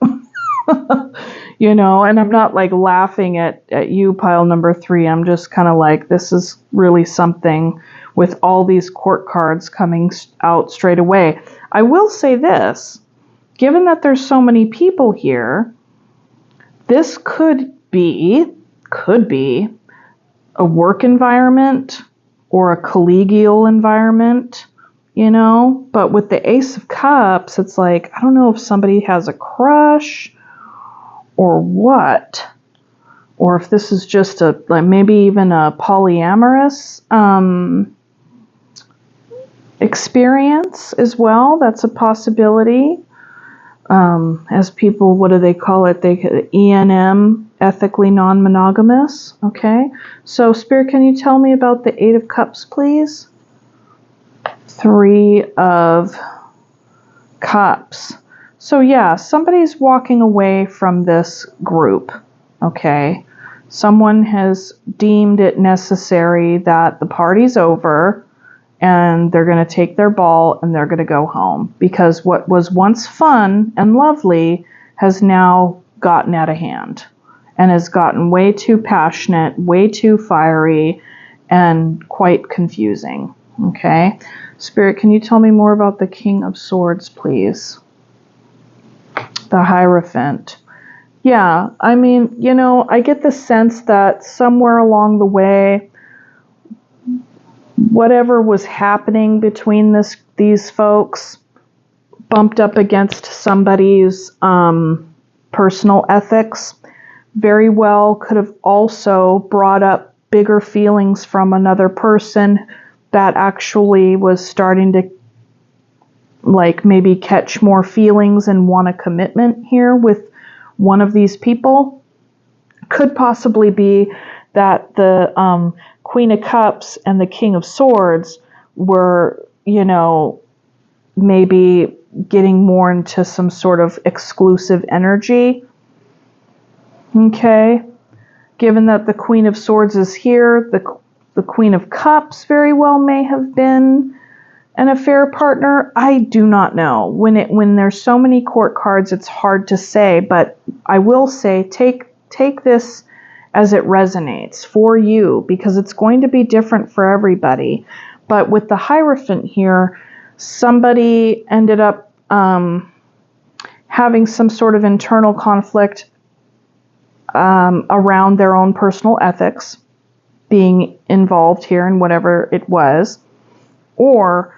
And I'm not like laughing at you, pile number 3. I'm just kind of like, this is really something with all these court cards coming out straight away. I will say this, given that there's so many people here, this could be a work environment or a collegial environment. But with the Ace of Cups, it's like, I don't know if somebody has a crush or what, or if this is just maybe even a polyamorous experience as well. That's a possibility. As people, what do they call it? ENM, ethically non-monogamous. Okay. So, Spirit, can you tell me about the Eight of Cups, please? 3 of Cups. So yeah, somebody's walking away from this group, okay? Someone has deemed it necessary that the party's over and they're going to take their ball and they're going to go home, because what was once fun and lovely has now gotten out of hand and has gotten way too passionate, way too fiery, and quite confusing, okay? Spirit, can you tell me more about the King of Swords, please? The Hierophant. Yeah, I mean, I get the sense that somewhere along the way, whatever was happening between these folks bumped up against somebody's personal ethics. Very well could have also brought up bigger feelings from another person that actually was starting to like maybe catch more feelings and want a commitment here with one of these people. Could possibly be that the Queen of Cups and the King of Swords were, maybe getting more into some sort of exclusive energy. Okay. Given that the Queen of Swords is here, the Queen of Cups very well may have been an affair partner. I do not know. When there's so many court cards, it's hard to say, but I will say take this as it resonates for you, because it's going to be different for everybody. But with the Hierophant here, somebody ended up having some sort of internal conflict around their own personal ethics being involved here in whatever it was, or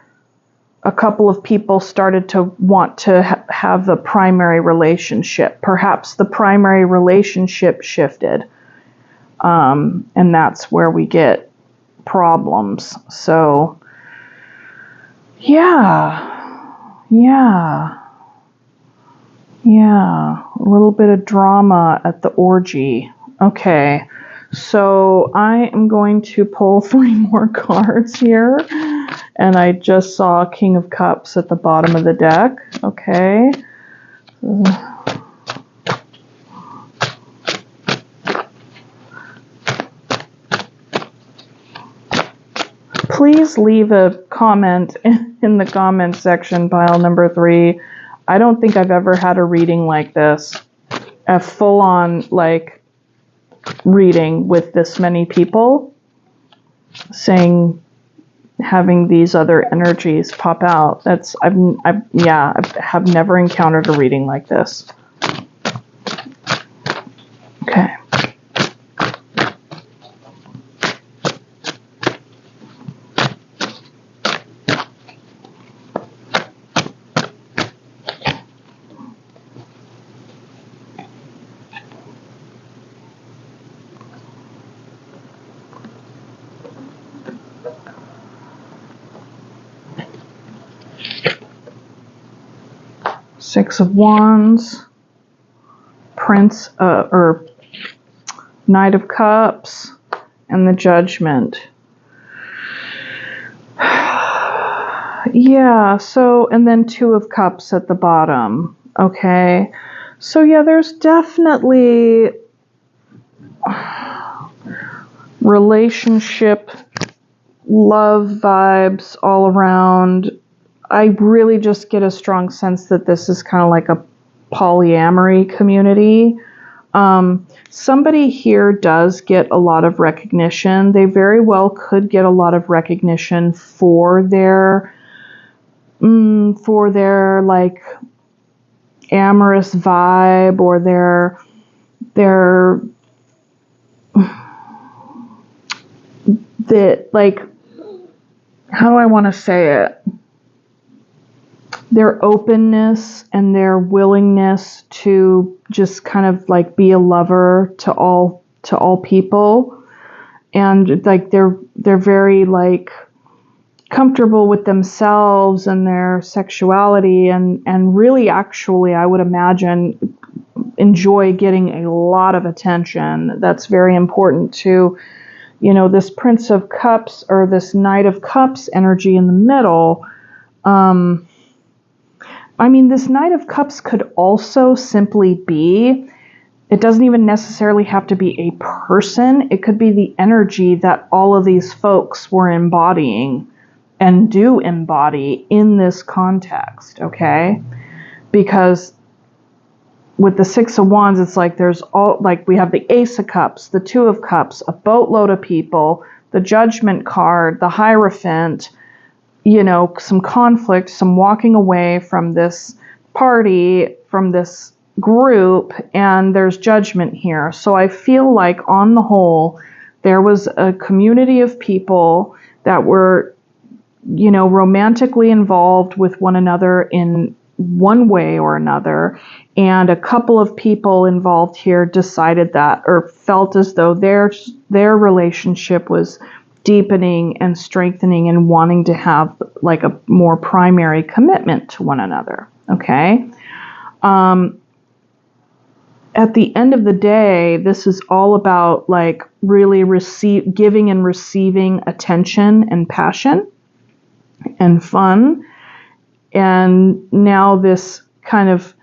a couple of people started to want to have the primary relationship. Perhaps the primary relationship shifted, and that's where we get problems. So, yeah, a little bit of drama at the orgy. Okay, so I am going to pull 3 more cards here. And I just saw King of Cups at the bottom of the deck. Okay. Please leave a comment in the comment section, pile number 3. I don't think I've ever had a reading like this. A full-on, like, reading with this many people saying, having these other energies pop out. I have never encountered a reading like this. Okay. Six of Wands, Knight of Cups, and the Judgment. Yeah, so, and then 2 of Cups at the bottom. Okay, so yeah, there's definitely relationship, love vibes all around. I really just get a strong sense that this is kind of like a polyamory community. Somebody here does get a lot of recognition. They very well could get a lot of recognition for their like amorous vibe, or their like, how do I want to say it? Their openness and their willingness to just kind of like be a lover to all people, and like they're very like comfortable with themselves and their sexuality, and really actually I would imagine enjoy getting a lot of attention. That's very important to, this Prince of Cups or this Knight of Cups energy in the middle. This Knight of Cups could also simply be, it doesn't even necessarily have to be a person. It could be the energy that all of these folks were embodying and do embody in this context, okay? Because with the 6 of Wands, it's like we have the Ace of Cups, the 2 of Cups, a boatload of people, the Judgment card, the Hierophant, some conflict, some walking away from this party, from this group, and there's Judgment here. So I feel like on the whole, there was a community of people that were, romantically involved with one another in one way or another, and a couple of people involved here decided that, or felt as though their relationship was deepening and strengthening and wanting to have like a more primary commitment to one another. Okay. At the end of the day, this is all about like really giving and receiving attention and passion and fun. And now this kind of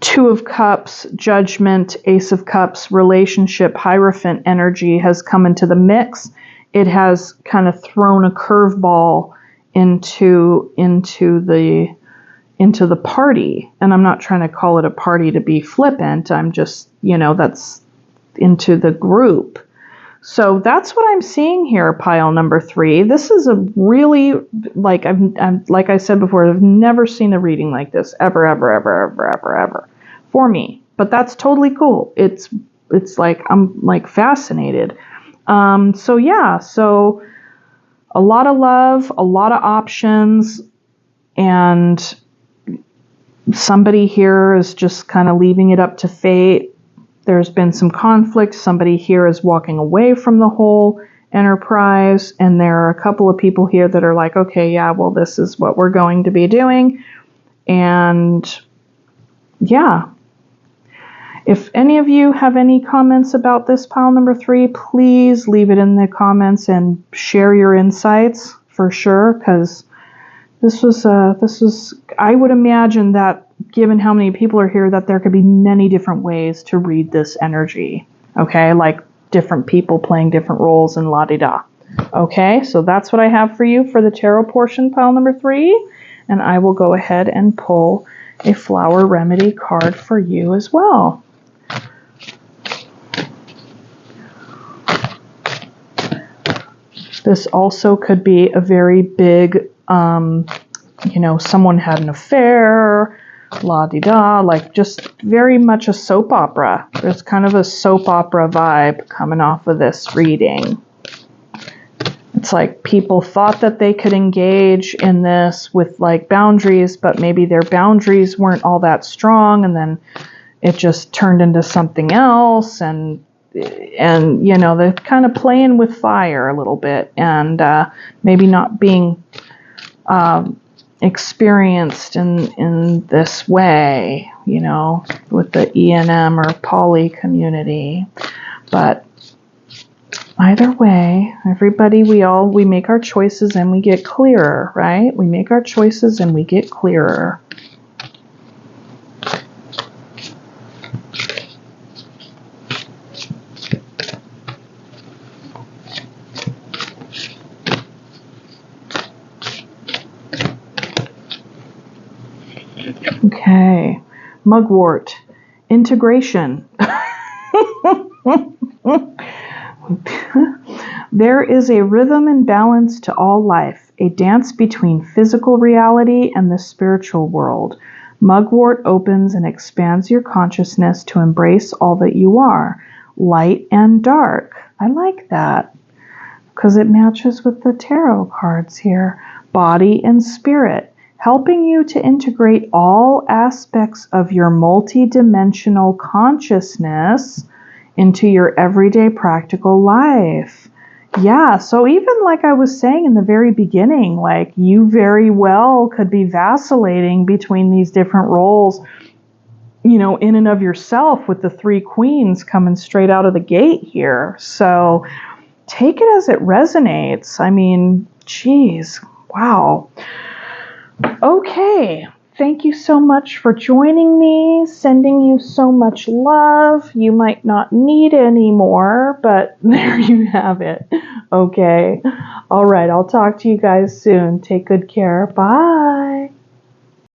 2 of Cups, Judgment, Ace of Cups, relationship, Hierophant energy has come into the mix. it has kind of thrown a curveball into the party. And I'm not trying to call it a party to be flippant. I'm just, that's into the group. So that's what I'm seeing here, pile number 3. This is a really, like like I said before, I've never seen a reading like this ever for me. But that's totally cool. It's like I'm like fascinated. So a lot of love, a lot of options, and somebody here is just kind of leaving it up to fate. There's been some conflict. Somebody here is walking away from the whole enterprise, and there are a couple of people here that are like, okay, yeah, well, this is what we're going to be doing. And yeah, if any of you have any comments about this pile number 3, please leave it in the comments and share your insights for sure, because this was, I would imagine that given how many people are here, that there could be many different ways to read this energy. Okay, like different people playing different roles and la-di-da. Okay, so that's what I have for you for the tarot portion, pile number 3. And I will go ahead and pull a flower remedy card for you as well. This also could be a very big, someone had an affair, la-di-da, like just very much a soap opera. There's kind of a soap opera vibe coming off of this reading. It's like people thought that they could engage in this with like boundaries, but maybe their boundaries weren't all that strong, and then it just turned into something else, and they're kind of playing with fire a little bit, and maybe not being experienced in this way, with the ENM or poly community. But either way, everybody, we make our choices and we get clearer, right? We make our choices and we get clearer. Okay, mugwort, integration. There is a rhythm and balance to all life, a dance between physical reality and the spiritual world. Mugwort opens and expands your consciousness to embrace all that you are, light and dark. I like that because it matches with the tarot cards here. Body and spirit, helping you to integrate all aspects of your multidimensional consciousness into your everyday practical life. Yeah, so even like I was saying in the very beginning, like you very well could be vacillating between these different roles, in and of yourself, with the 3 queens coming straight out of the gate here. So take it as it resonates. I mean, geez, wow. Okay, thank you so much for joining me, sending you so much love. You might not need any more, but there you have it. Okay, all right, I'll talk to you guys soon. Take good care. Bye.